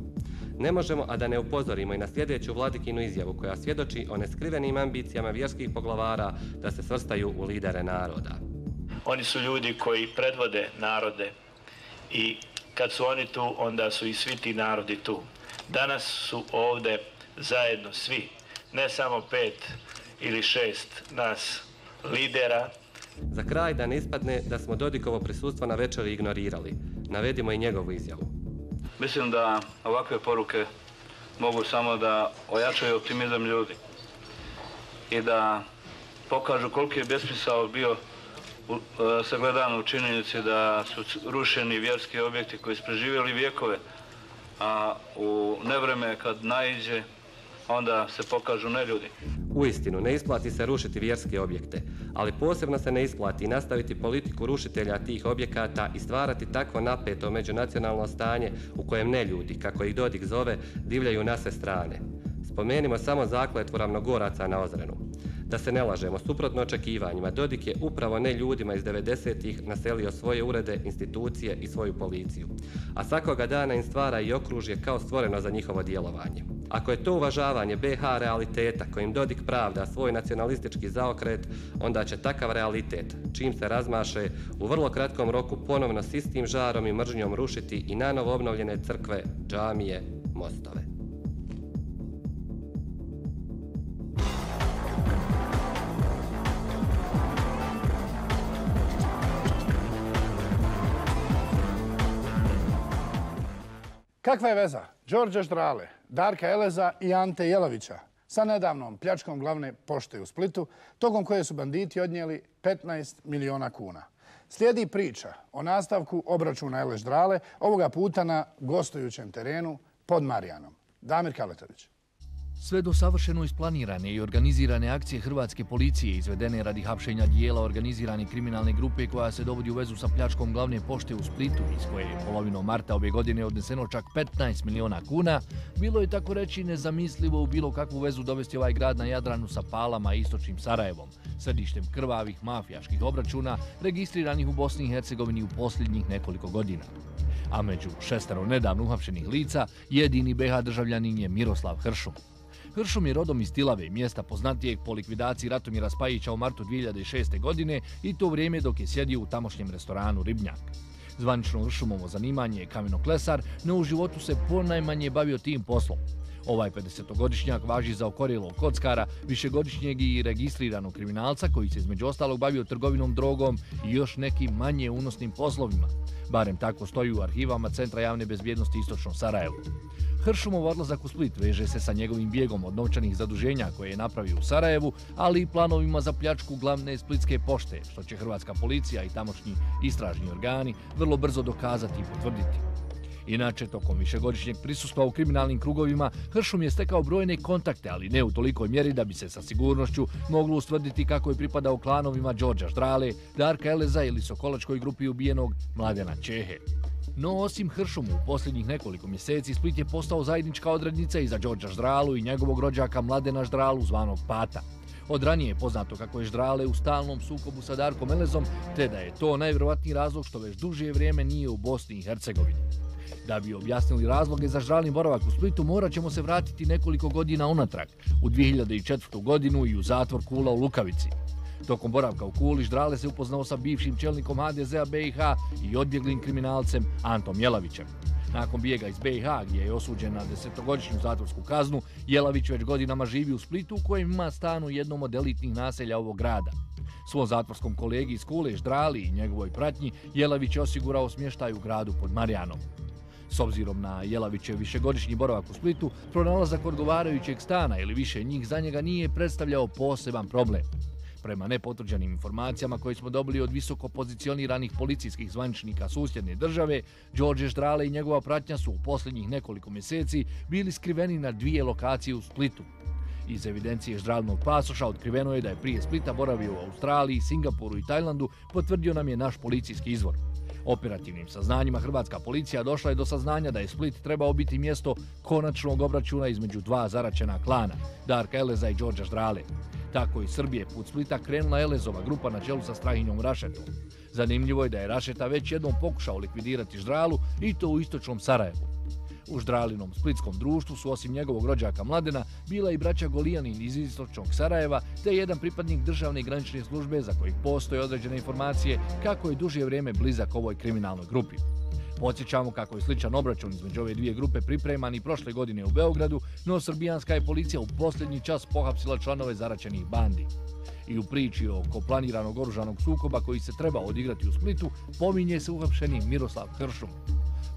C: Ne možemo, a da ne upozorimo i na sljedeću vladikinu izjavu koja svjedoči o neskrivenim ambicijama vjerskih poglavara da se svrstaju u lidere naroda.
H: Oni su ljudi koji predvode narode i kad su oni tu, onda su i svi ti narodi tu. Danas su ovdje zajedno svi, ne samo 5 ili 6 nas lidera.
C: Za kraj, da ne ispadne da smo Dodikovo prisustvo na večeri ignorirali, navedimo i njegovu izjavu.
J: Mislim da ovakve poruke mogu samo da ojačaju optimizam ljudi i da pokažu koliki je besmisao bio sagledan u činjenici da su rušeni vjerski objekti koji su preživjeli vjekove, a u nevreme kad naiđe, onda se pokažu neljudi.
C: Uistinu, ne isplati se rušiti vjerske objekte, ali posebno se ne isplati nastaviti politiku rušitelja tih objekata i stvarati takvo napeto međunacionalno stanje u kojem neljudi, kako ih Dodik zove, divljaju na sve strane. Spomenimo samo zakletvu Ravnogoraca na Ozrenu. Da se ne lažemo, suprotno očekivanjima, Dodik je upravo ne ljudima iz 90-ih naselio svoje urede, institucije i svoju policiju. A svakoga dana im stvara i okružje kao stvoreno za njihovo djelovanje. Ako je to uvažavanje BiH realiteta kojim Dodik pravda svoj nacionalistički zaokret, onda će takav realitet, čim se razmaše, u vrlo kratkom roku ponovno s istim žarom i mržnjom rušiti i nanovo obnovljene crkve, džamije, mostove.
A: Kakva je veza Đorđa Ždrale, Darka Eleza i Ante Jelavića sa nedavnom pljačkom glavne pošte u Splitu, tokom koje su banditi odnijeli 15 miliona kuna? Slijedi priča o nastavku obračuna Ele Ždrale, ovoga puta na gostujućem terenu pod Marijanom. Damir Kaletović.
K: Sve do savršeno isplanirane i organizirane akcije hrvatske policije izvedene radi hapšenja dijela organizirane kriminalne grupe koja se dovodi u vezu sa pljačkom glavne pošte u Splitu, iz koje je polovinom marta ove godine odneseno čak 15 miliona kuna, bilo je tako reći nezamislivo u bilo kakvu vezu dovesti ovaj grad na Jadranu sa Palama i istočnim Sarajevom, središtem krvavih mafijaških obračuna registriranih u Bosni i Hercegovini u posljednjih nekoliko godina. A među 6 nedavno uhapšenih lica jedini BiH državljanin je Miroslav Hršum. Hršum je rodom iz Tilave, mjesta poznatijeg po likvidaciji Ratomira Spajića u martu 2006. godine i to vrijeme dok je sjedio u tamošnjem restoranu Ribnjak. Zvanično Hršumovo zanimanje je kamenoklesar, no u životu se ponajmanje bavio tim poslom. Ovaj 50-godišnjak važi za okorjelog kockara, višegodišnjeg i registriranog kriminalca koji se između ostalog bavio trgovinom drogom i još nekim manje unosnim poslovima. Barem tako stoji u arhivama Centra javne bezbjednosti Istočnom Sarajevu. Hršumov odlazak u Split veže se sa njegovim bijegom od novčanih zaduženja koje je napravio u Sarajevu, ali i planovima za pljačku glavne splitske pošte, što će hrvatska policija i tamošnji istražni organi vrlo brzo dokazati i potvrditi. Inače, tokom višegodišnjeg prisustva u kriminalnim krugovima, Hršum je stekao brojne kontakte, ali ne u tolikoj mjeri da bi se sa sigurnošću moglo ustvrditi kako je pripadao klanovima Đorđa Ždrale, Darka Eleza ili sokolačkoj grupi ubijenog Mladena Čehe. No, osim Hršumu, u posljednjih nekoliko mjeseci Split je postao zajednička odrednica i za Đorđa Ždralu i njegovog rođaka Mladena Ždralu, zvanog Pata. Od ranije je poznato kako je Ždrale u stalnom sukobu sa Darkom Elezom, te da je to najvjerovatniji razlog što već duže vrijeme nije u Bosni i Hercegovini. Da bi objasnili razloge za Ždralin boravak u Splitu, morat ćemo se vratiti nekoliko godina unatrag, u 2004. godinu i u zatvor Kula u Lukavici. Tokom boravka u Kuli, Ždrale se upoznao sa bivšim čelnikom HDZ-a BiH i odbjeglim kriminalcem Antom Jelavićem. Nakon bijega iz BiH, gdje je osuđen na 10-godišnju zatvorsku kaznu, Jelavić već godinama živi u Splitu, u kojem ima stan u jednom od elitnih naselja ovog grada. Svom zatvorskom kolegi iz Kule, Ždrali i njegovoj pratnji, Jelavić je osigurao smještaj u gradu pod Marijanom. S obzirom na Jelavićev višegodišnji boravak u Splitu, pronalazak odgovarajućeg stana ili više njih za njega nije predstavljao poseban problem. Prema nepotvrđenim informacijama koje smo dobili od visoko pozicioniranih policijskih zvaničnika susjedne države, Đorđe Ždrale i njegova pratnja su u posljednjih nekoliko mjeseci bili skriveni na 2 lokacije u Splitu. Iz evidencije ždralnog pasoša otkriveno je da je prije Splita boravio u Australiji, Singapuru i Tajlandu, potvrdio nam je naš policijski izvor. Operativnim saznanjima hrvatska policija došla je do saznanja da je Split trebao biti mjesto konačnog obračuna između dva zaraćena klana, Darka Eleza i Đorđa Ždrale. Tako iz Srbije put Splita krenula Elezova grupa na čelu sa Strahinjom Rašetom. Zanimljivo je da je Rašeta već jednom pokušao likvidirati Ždralu i to u istočnom Sarajevu. U Ždralinom splitskom društvu su osim njegovog rođaka Mladena bila i braća Golijanin iz istočnog Sarajeva te jedan pripadnik državne granične službe za kojih postoje određene informacije kako je duže vrijeme blizak ovoj kriminalnoj grupi. Podsjećamo kako je sličan obračun između ove dvije grupe pripreman i prošle godine u Beogradu, no srbijanska je policija u posljednji čas pohapsila članove zaraćenih bandi. I u priči oko planiranog oružanog sukoba koji se treba odigrati u Splitu pominje se uhapšeni Miroslav Hršum.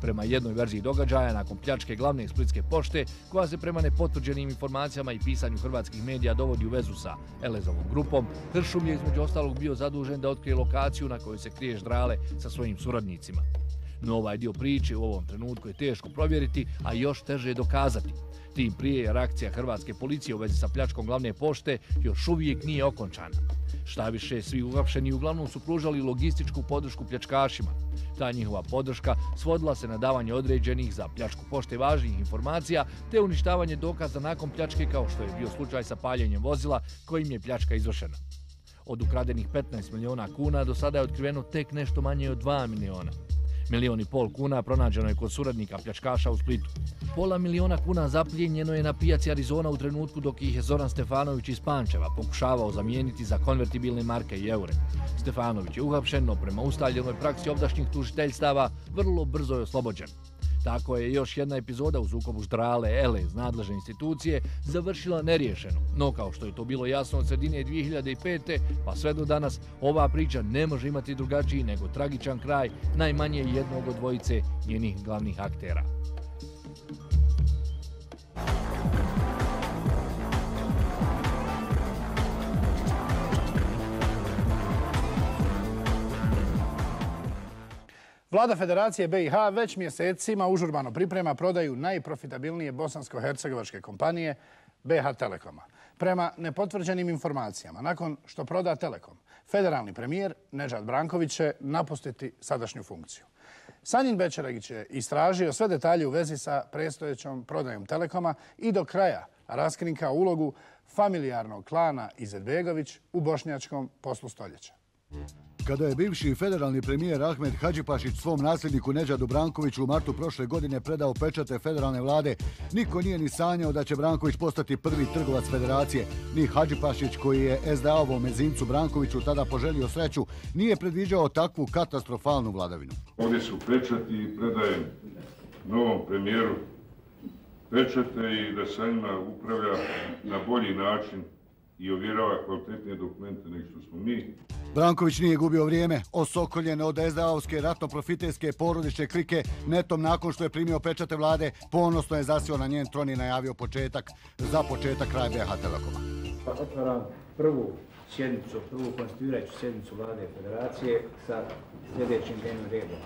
K: Prema jednoj verziji događaja, nakon pljačke glavne splitske pošte, koja se prema nepotvrđenim informacijama i pisanju hrvatskih medija dovodi u vezu sa Elezovom grupom, Hršum je između ostalog bio zadužen da otkrije lokaciju na kojoj se krije Ždrale sa svojim suradnicima. No ovaj dio priče u ovom trenutku je teško provjeriti, a još teže dokazati. Tim prije jer akcija hrvatske policije u vezi sa pljačkom glavne pošte još uvijek nije okončana. Šta više, svi uhapšeni uglavnom su pružali logističku podršku pljačkašima. Ta njihova podrška svodila se na davanje određenih za pljačku pošte važnih informacija te uništavanje dokaza nakon pljačke, kao što je bio slučaj sa paljenjem vozila kojim je pljačka izvršena. Od ukradenih 15 miliona kuna do sada je otkriveno tek nešto manje od 2 miliona. 1,5 miliona kuna pronađeno je kod suradnika pljačkaša u Splitu. Pola miliona kuna zaplijenjeno je na pijaci Arizona u trenutku dok ih je Zoran Stefanović iz Pančeva pokušavao zamijeniti za konvertibilne marke i eure. Stefanović je uhapšen, no prema ustaljenoj praksi ovdašnjih tužiteljstava vrlo brzo je oslobođen. Tako je još jedna epizoda u sukobu Ždrale Elez nadležne institucije završila neriješeno. No kao što je to bilo jasno od sredine 2005. pa sve do danas, ova priča ne može imati drugačiji nego tragičan kraj najmanje jednog od dvojice njenih glavnih aktera.
A: Vlada Federacije BiH već mjesecima užurbano priprema prodaju najprofitabilnije bosansko-hercegovačke kompanije BiH Telekoma. Prema nepotvrđenim informacijama, nakon što proda Telekom, federalni premijer Nedžad Branković će napustiti sadašnju funkciju. Sanjin Bečeregić je istražio sve detalje u vezi sa predstojećom prodajom Telekoma i do kraja raskrinkao ulogu familijarnog klana Izetbegović u bošnjačkom poslu stoljeća.
L: Kada je bivši federalni premijer Ahmed Hadžipašić svom nasljedniku Nedžadu Brankoviću u martu prošle godine predao pečate federalne vlade, niko nije ni sanjao da će Branković postati prvi trgovac federacije. Ni Hadžipašić, koji je SDA-ovom mezimcu Brankoviću tada poželio sreću, nije predviđao takvu katastrofalnu vladavinu.
M: Ovdje su pečati i predajem novom premijeru pečate i da sa njima upravlja na bolji način i ovjerava kvalitetnije dokumente nego što smo mi.
L: Branković nije gubio vrijeme. Osokoljen od SDA-ovske ratno-profiterske porodične klike, netom nakon što je primio pečate vlade, ponosno je zasio na njen tron i najavio za početak kraja BiH Telekoma.
N: Otvaram prvu konstituirajuću sjednicu vlade federacije sa sljedećim dnevnim redom.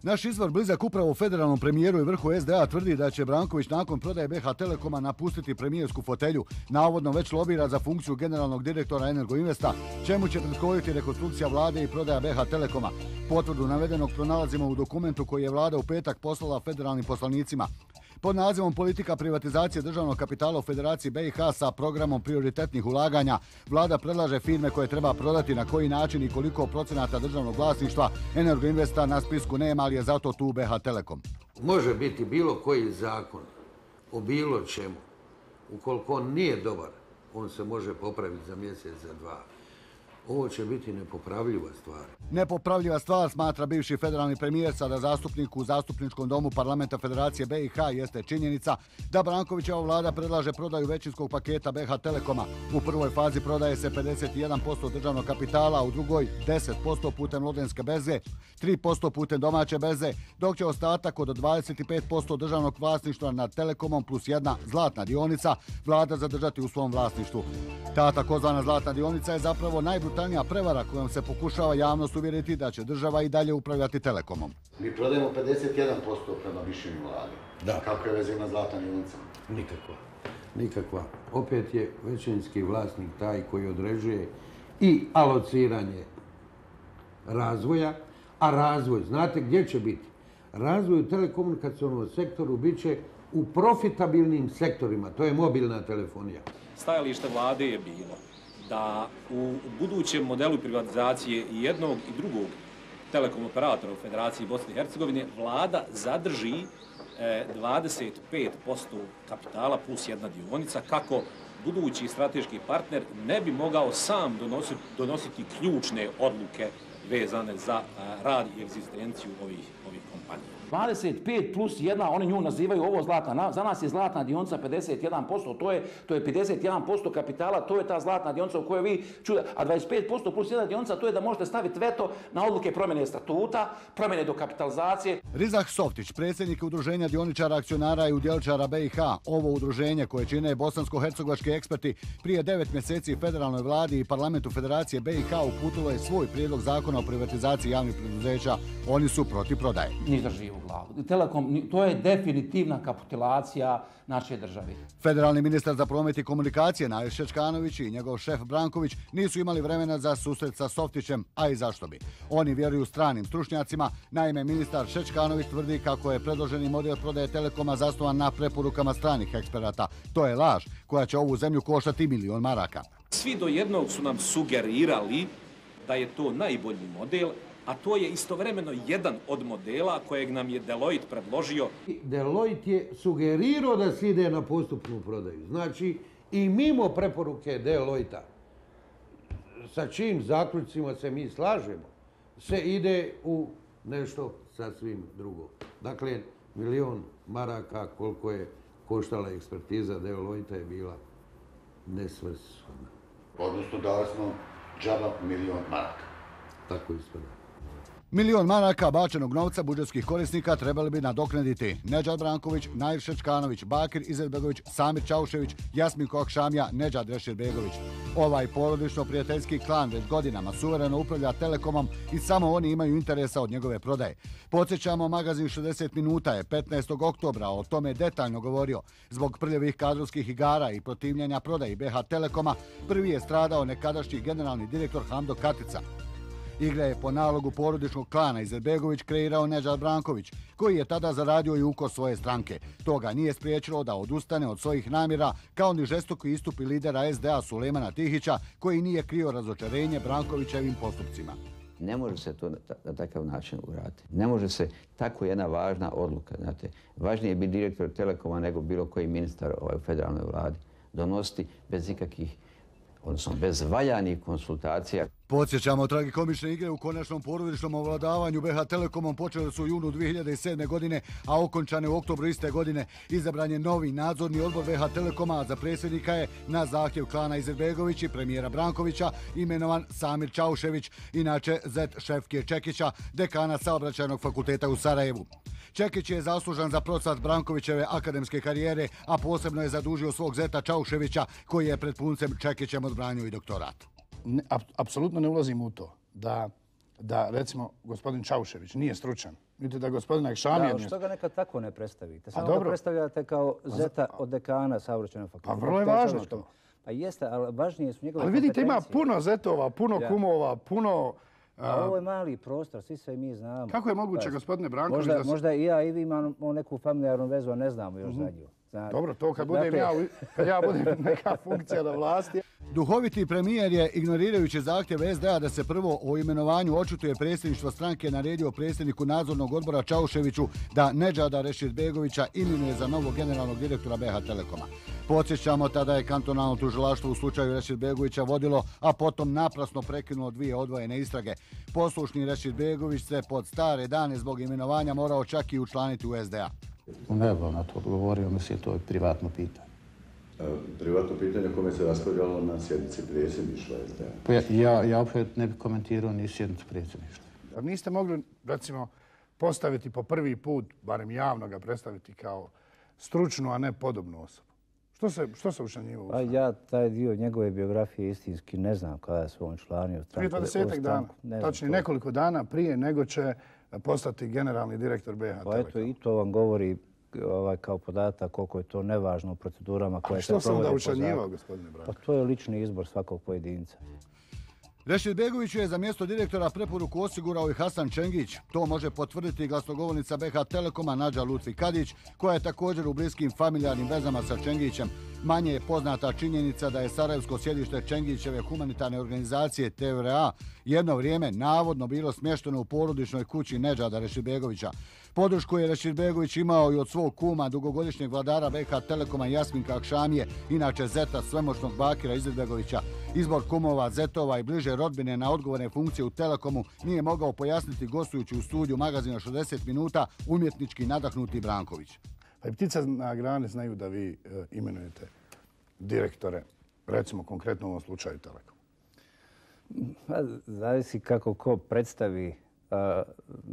L: Naš izvor blizak upravo federalnom premijeru i vrhu SDA tvrdi da će Branković nakon prodaje BiH Telekoma napustiti premijersku fotelju, navodno već lobira za funkciju generalnog direktora Energoinvesta, čemu će prethoditi rekonstrukcija vlade i prodaja BiH Telekoma. Potvrdu navedenog pronalazimo u dokumentu koji je vlada u petak poslala federalnim poslanicima. Pod nazivom Politika privatizacije državnog kapitala u Federaciji BiH sa programom prioritetnih ulaganja, vlada predlaže firme koje treba prodati, na koji način i koliko procenata državnog vlasništva. Energoinvesta na spisku nema, ali je zato tu BiH Telekom.
O: Može biti bilo koji zakon o bilo čemu. Ukoliko on nije dobar, on se može popraviti za mjesec, za dva. Ovo će biti nepopravljiva stvar.
L: Nepopravljiva stvar, smatra bivši federalni premijer, sada zastupnik u Zastupničkom domu Parlamenta Federacije BiH, jeste činjenica da Brankovićeva vlada predlaže prodaju većinskog paketa BiH Telekoma. U prvoj fazi prodaje se 51% državnog kapitala, a u drugoj 10% putem Lodenske berze, 3% putem domaće berze, dok će ostatak od 25% državnog vlasništva nad Telekomom plus jedna zlatna dionica vlada zadržati u svom vlasništvu. Ta takozvana zlatna dionica je zapravo najbrutalnija prevara kojom se pokušava javnost uvjeriti da će država i dalje upravljati Telekomom.
P: Mi prodajemo 51% prema mišljenju vlade.
O: Da.
P: Kako je veze ima zlatna dionica?
O: Nikako. nikakva. Opet je većinski vlasnik taj koji određuje i alociranje razvoja, a razvoj, znate gdje će biti? Razvoj u telekomunikacionom sektoru bit će u profitabilnim sektorima, to je mobilna telefonija.
P: Stajalište vlade je bilo da u budućem modelu privatizacije i jednog i drugog telekom operatora u Federaciji Bosne i Hercegovine vlada zadrži 25% kapitala plus jedna dionica kako budući strateški partner ne bi mogao sam donositi ključne odluke vezane za rad i egzistenciju ovih kompanija.
Q: 25 plus 1, oni nju nazivaju ovo zlatna. Za nas je zlatna dionica 51%, to je 51% kapitala, to je ta zlatna dionica u kojoj vi čujete, a 25% plus 1 dionica to je da možete staviti veto na odluke promjene statuta, promjene dokapitalizacije.
L: Rizah Softić, predsjednik udruženja dioničara, akcionara i udjeličara BiH, ovo udruženje koje čine bosansko-hercegovački eksperti, prije 9 mjeseci federalnoj vladi i parlamentu Federacije BiH uputilo je svoj prijedlog zakona o privatizaciji javnih preduzeća. Oni su protiv prodaje.
Q: Njih drži u glavu. Telekom, to je definitivna kapitulacija naše države.
L: Federalni ministar za promet i komunikacije Nair Šečkanović i njegov šef Branković nisu imali vremena za susret sa Softićem, a i zašto bi. Oni vjeruju stranim stručnjacima. Naime, ministar Šečkanović tvrdi kako je predloženi model prodaje Telekoma zasnovan na preporukama stranih eksperata. To je laž koja će ovu zemlju koštati $1.000.000 maraka.
P: Svi do jednog su nam sugerirali da je to najbolji model, a to je istovremeno jedan od modela kojeg nam je Deloitte predložio.
O: Deloitte je sugerirao da se ide na postupnu prodaju. Znači, i mimo preporuke Deloitte-a, sa čim zaključcima se mi slažemo, se ide u nešto sasvim drugo. Dakle, $1.000.000 maraka koliko je koštala ekspertiza Deloitte je bila nesvrsishodna.
L: Odnosno, dali smo džaba $1.000.000 maraka.
O: Tako ispada.
L: $1.000.000 maraka bačenog novca budžetskih korisnika trebali bi nadoknaditi Nedžad Branković, Nair Šečkanović, Bakir Izetbegović, Samir Čaušević, Jasmin Kokšamija, Nedžad Reširbegović. Ovaj porodično-prijateljski klan već godinama suvereno upravlja Telekomom i samo oni imaju interesa od njegove prodaje. Podsjećamo, magazin 60 minuta je 15. oktobra o tome detaljno govorio. Zbog prljavih kadrovskih igara i protivljenja prodaji BiH Telekoma, prvi je stradao nekadašnji generalni direktor Hamdo Katica. Igre je po nalogu porodičnog klana Izetbegović kreirao Nedžad Branković, koji je tada zaradio i uko svoje stranke. To ga nije spriječilo da odustane od svojih namjera, kao ni žestoki istupi lidera SDA Sulejmana Tihića, koji nije krio razočarenje Brankovićevim postupcima.
R: Ne može se to na takav način uraditi. Ne može se tako jedna važna odluka, znate, važnije je biti direktor Telekoma nego bilo koji ministar u federalnoj vladi, donositi bez ikakvih, odnosno bez valjanih konsultacija.
L: Podsjećamo, tragikomične igre u konačnom porodičnom ovladavanju BiH Telekomom počele su u junu 2007. godine, a okončane u oktobru iste godine. Izabran je novi nadzorni odbor BiH Telekoma, a za predsjednika je na zahtjev klana Izetbegović i premijera Brankovića imenovan Samir Čaušević, inače zet Šefke Čekića, dekana Saobraćajnog fakulteta u Sarajevu. Čekić je zaslužan za procvat Brankovićeve akademske karijere, a posebno je zadužio svog zeta Čauševića, koji je pred puncem Čekićem odbranio i doktorat.
A: Apsolutno ne ulazim u to da recimo, gospodin Čaušević nije stručan. Vidite da gospodina Ekšamija...
N: Da, što ga nekad tako ne predstavite? Samo ga predstavljate kao zeta od dekana Saobraćajnog fakulteta.
A: Pa vrlo je važno to.
N: Pa jeste, ali važnije su njegove
A: kompetencije. Ali vidite, ima puno zetova, puno kumova, puno...
N: A ovo je mali prostor, svi se mi znamo.
A: Kako je moguće, gospodine Branković,
N: da se... Možda i ja i vi imamo neku familijarnu vezu, a ne znamo još za nju.
A: Dobro, to kad ja budem neka funkcija na vlasti.
L: Duhoviti premijer je, ignorirajući zahtjev SDA da se prvo o imenovanju očituje predsjedništvo stranke, naredio predsjedniku nadzornog odbora Čauševiću da Nedžada Reširbegovića imenuje za novog generalnog direktora BiH Telekoma. Podsjećamo, tada je kantonalno tužilaštvo u slučaju Reširbegovića vodilo, a potom naprasno prekinulo 2 odvojene istrage. Poslušni Reširbegović se pod stare dane zbog imenovanja morao čak i učlaniti u SDA.
S: Ne bih na to odgovorio, mislim, to je privatno pitanje.
T: Privatno pitanje kome se raspravljalo na sjednici predsjedništva SDA?
S: Pa ja opet ne bih komentirao ni sjednicu predsjedništva.
A: Niste mogli, recimo, postaviti po prvi put, barem javno ga predstaviti kao stručnu, a ne podobnu osobu? Što se učlanjivo u stranku?
N: Ja taj dio njegove biografije istinski ne znam kada se on članio.
A: Prije 20 dana, tačnije nekoliko dana prije nego će postati generalni direktor BiH Telekoma.
N: Pa eto, i to vam govori kao podatak koliko je to nevažno u procedurama koje se
A: provode po zakonu. A što sam da učlanjivao, gospodine
N: Pa to je lični izbor svakog pojedinca.
L: Rešidbegoviću je za mjesto direktora preporuku osigurao i Hasan Čengić. To može potvrditi glasnogovornica BH Telekoma Nađa Lutfi Kadić, koja je također u bliskim familijarnim vezama sa Čengićem. Manje je poznata činjenica da je sarajevsko sjedište Čengićeve humanitarne organizacije TVRA jedno vrijeme navodno bilo smješteno u porodičnoj kući Nedžada Rešidbegovića. Podršku je Rešidbegović imao i od svog kuma, dugogodišnjeg vladara BH Telekoma Jasminka Akšamije, inače zeta svemoćnog Bakira Izetbegovića. Izbor kumova, zetova i bliže rodbine na odgovorne funkcije u Telekomu nije mogao pojasniti gostujući u studiju magazina 60 minuta umjetnički nadahnuti Branković.
A: Pa i ptice na grani znaju da vi imenujete direktore, recimo konkretno u ovom slučaju Telekom.
N: Zavisi kako ko predstavi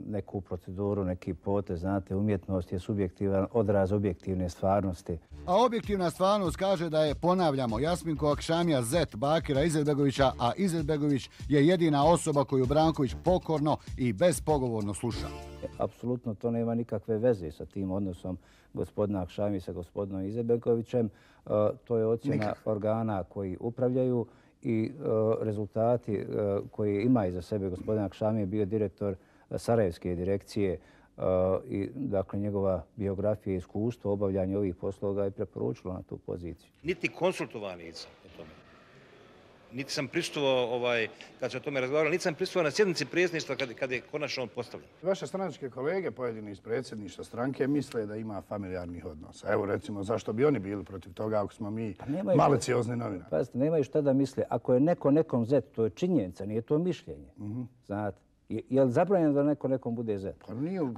N: neku proceduru, neki potez. Znate, umjetnost je subjektivan odraz objektivne stvarnosti.
L: A objektivna stvarnost kaže da je, ponavljamo, Jasminko Akšamija zet Bakira Izetbegovića, a Izetbegović je jedina osoba koju Branković pokorno i bespogovorno sluša.
N: Apsolutno to nema nikakve veze sa tim odnosom gospodina Akšamije sa gospodinom Izetbegovićem. To je ocjena organa koji upravljaju i rezultati koje ima iza sebe. Gospodin Akšamije bio direktor Sarajevske direkcije i dakle njegova biografija i iskustvo obavljanja ovih poslova je preporučilo na tu poziciju.
U: Niti konsultovan nisam o tome. Niti sam prisustvovao kad se o tome razgovaralo, niti sam prisustvovao na sjednici predsjedništva kad je konačno on postavljen.
A: Vaše stranačke kolege, pojedini iz predsjedništva stranke, misle da ima familijarnih odnosa. Evo recimo, zašto bi oni bili protiv toga ako smo mi maliciozni novinari?
N: Pazite, nemaju šta da misle. Ako je neko nekom zet, to je činjenica, nije to mišljenje. Znate. Je li zabranjeno da neko nekom bude zet?
A: Pa nije, u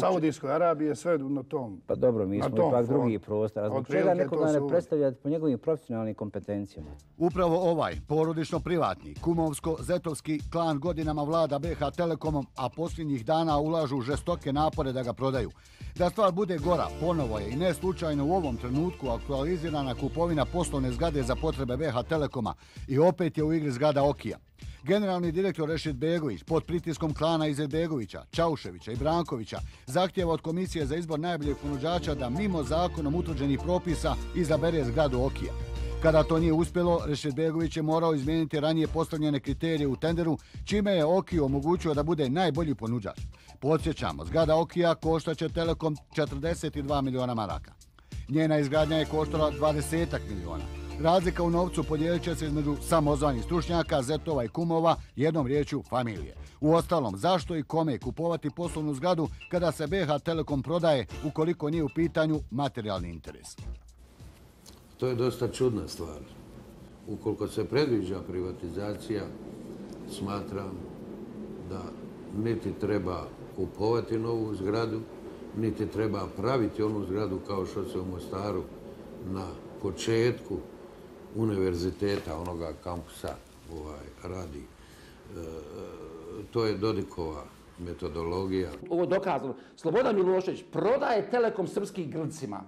A: Saudijskoj Arabiji je sve na tom.
N: Pa dobro, mi smo ipak drugi prostor. A zbog čega nekoga ne predstavljati po njegovim profesionalnim kompetencijama?
L: Upravo ovaj porodično-privatni, kumovsko-zetovski klan godinama vlada BH Telekomom, a posljednjih dana ulažu žestoke napore da ga prodaju. Da stvar bude gora, ponovo je i ne slučajno u ovom trenutku aktualizirana kupovina poslovne zgrade za potrebe BH Telekoma i opet je u igri zgrada Okija. Generalni direktor Rešidbegović pod pritiskom klana Izetbegovića, Čauševića i Brankovića zahtijeva od Komisije za izbor najboljeg ponuđača da mimo zakonom utvrđenih propisa izabere zgradu Okija. Kada to nije uspjelo, Rešidbegović je morao izmijeniti ranije postavljene kriterije u tenderu, čime je Okiju omogućio da bude najbolji ponuđač. Podsjećamo, zgrada Okija koštaće Telekom 42 miliona maraka. Njena izgradnja je koštala 20 miliona. Razlika u novcu podijelit će se između samozvanih stručnjaka, zetova i kumova, jednom riječju familije. Uostalom, zašto i kome kupovati poslovnu zgradu kada se BH Telekom prodaje ukoliko nije u pitanju materijalni interes?
O: To je dosta čudna stvar. Ukoliko se predviđa privatizacija, smatram da niti treba kupovati novu zgradu, niti treba praviti onu zgradu kao što se u Mostaru na početku univerziteta, onoga kampusa radi. To je Dodikova metodologija.
Q: Ovo je dokazano. Slobodan Milošević prodaje Telekom srpskim Grcima.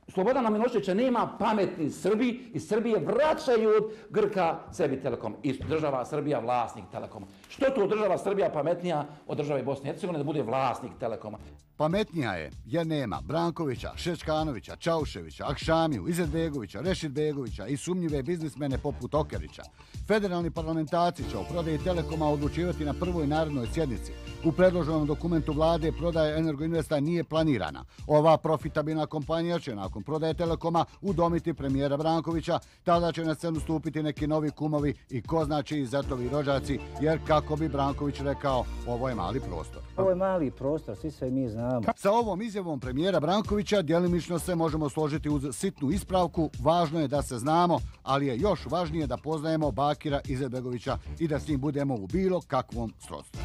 Q: Slobodana Miloševića nema pametni Srbi i Srbije vraćaju od Grka sebi Telekom. I država Srbija vlasnik Telekoma. Što to država Srbija pametnija od države Bosne i Hercegovine da bude vlasnik Telekoma?
L: Pametnija je jer nema Brankovića, Šečkanovića, Čauševića, Akšamiju, Izetbegovića, Rešidbegovića i sumnjive biznismene poput Okerića. Federalni parlamentarci će o prodaji Telekoma odlučivati na prvoj narednoj sjednici. U predloženom dokumentu vlade prodaja Energoinvesta nije planirana. Ova profitabilna kompanija će nakon prodaje Telekoma udomiti premijera Brankovića, tada će na scenu stupiti neki novi kumovi i ko zna čiji zetovi rođaci, jer kako bi Branković rekao, ovo je mali prostor.
N: Ovo je mali prostor, svi se mi znamo.
L: Sa ovom izjavom premijera Brankovića djelimično se možemo složiti uz sitnu ispravku. Važno je da se znamo, ali je još važnije da poznajemo Bakira Izetbegovića i da s njim budemo u bilo kakvom srodstvu.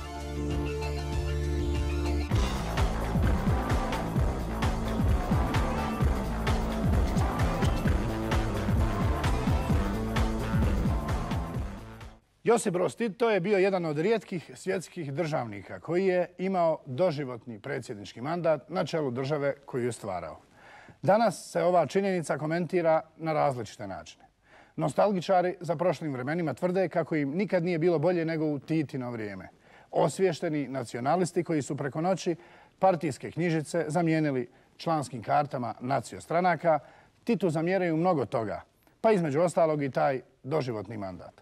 A: Josip Broz Tito je bio jedan od rijetkih svjetskih državnika koji je imao doživotni predsjednički mandat na čelu države koju je stvarao. Danas se ova činjenica komentira na različite načine. Nostalgičari za prošlim vremenima tvrde kako im nikad nije bilo bolje nego u Titino vrijeme. Osviješteni nacionalisti koji su preko noći partijske knjižice zamijenili članskim kartama nacio stranaka, Titu zamjeraju mnogo toga, pa između ostalog i taj doživotni mandat.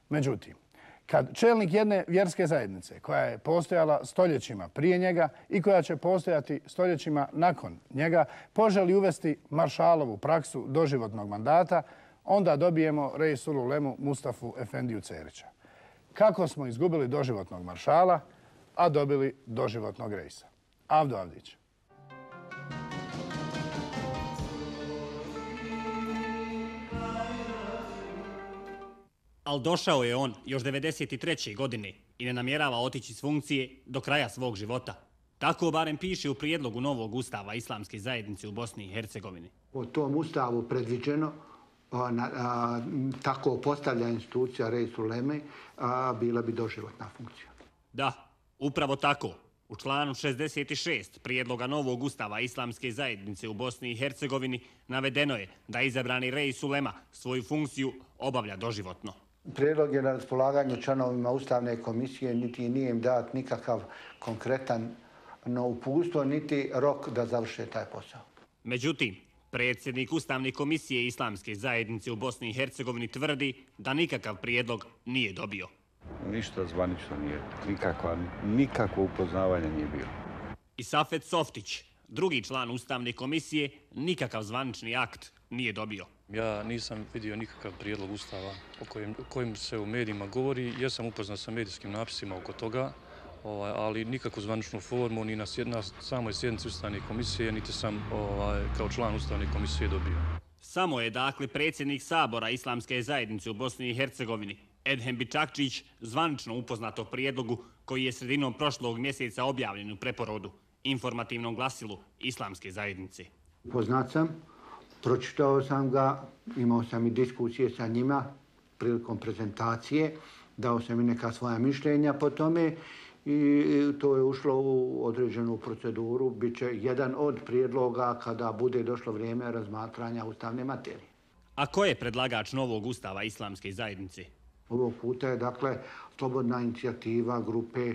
A: Međutim, kad čelnik jedne vjerske zajednice koja je postojala stoljećima prije njega i koja će postojati stoljećima nakon njega poželi uvesti maršalovu praksu doživotnog mandata, onda dobijemo Reis-ul Ulemu Mustafu Efendiju Cerića. Kako smo izgubili doživotnog maršala, a dobili doživotnog rejsa? Avdo Avdić.
B: Ali došao je on još 1993. godine i ne namjerava otići s funkcije do kraja svog života. Tako barem piše u prijedlogu novog ustava Islamske zajednice u Bosni i Hercegovini.
S: U tom ustavu predviđeno tako postavlja institucija Reis-ul Uleme, bila bi doživotna funkcija.
B: Da, upravo tako. U članu 66 prijedloga novog ustava Islamske zajednice u Bosni i Hercegovini navedeno je da izabrani Reis-ul Ulema svoju funkciju obavlja doživotno.
S: Prijedlog je na raspolaganju članovima Ustavne komisije, niti nije im dat nikakav konkretan uputstvo, niti rok da završe taj posao.
B: Međutim, predsjednik Ustavne komisije Islamske zajednice u Bosni i Hercegovini tvrdi da nikakav prijedlog nije dobio.
V: Ništa zvanično nije, nikakvo upoznavanje nije bilo.
B: I Safet Softić, drugi član Ustavne komisije, nikakav zvanični akt nije dobio.
W: Ja nisam vidio nikakav prijedlog ustava o kojem se u medijima govori. Ja sam upoznat sa medijskim napisima oko toga, ali nikakvu zvaničnu formu ni na samoj sjednici Ustavne komisije, niti sam kao član Ustavne komisije dobio.
B: Samo je dakle predsjednik Sabora Islamske zajednice u Bosni i Hercegovini, Edhem Bičakčić, zvanično upoznat o prijedlogu koji je sredinom prošlog mjeseca objavljen u preporodu, informativnom glasilu Islamske zajednice.
S: Poznat sam, pročitao sam ga, imao sam i diskusije sa njima prilikom prezentacije, dao sam i neka svoja mišljenja po tome i to je ušlo u određenu proceduru. Biće jedan od prijedloga kada bude došlo vrijeme razmatranja ustavne materije.
B: A ko je predlagač novog ustava Islamske zajednice?
S: Ovog puta je, dakle, slobodna inicijativa grupe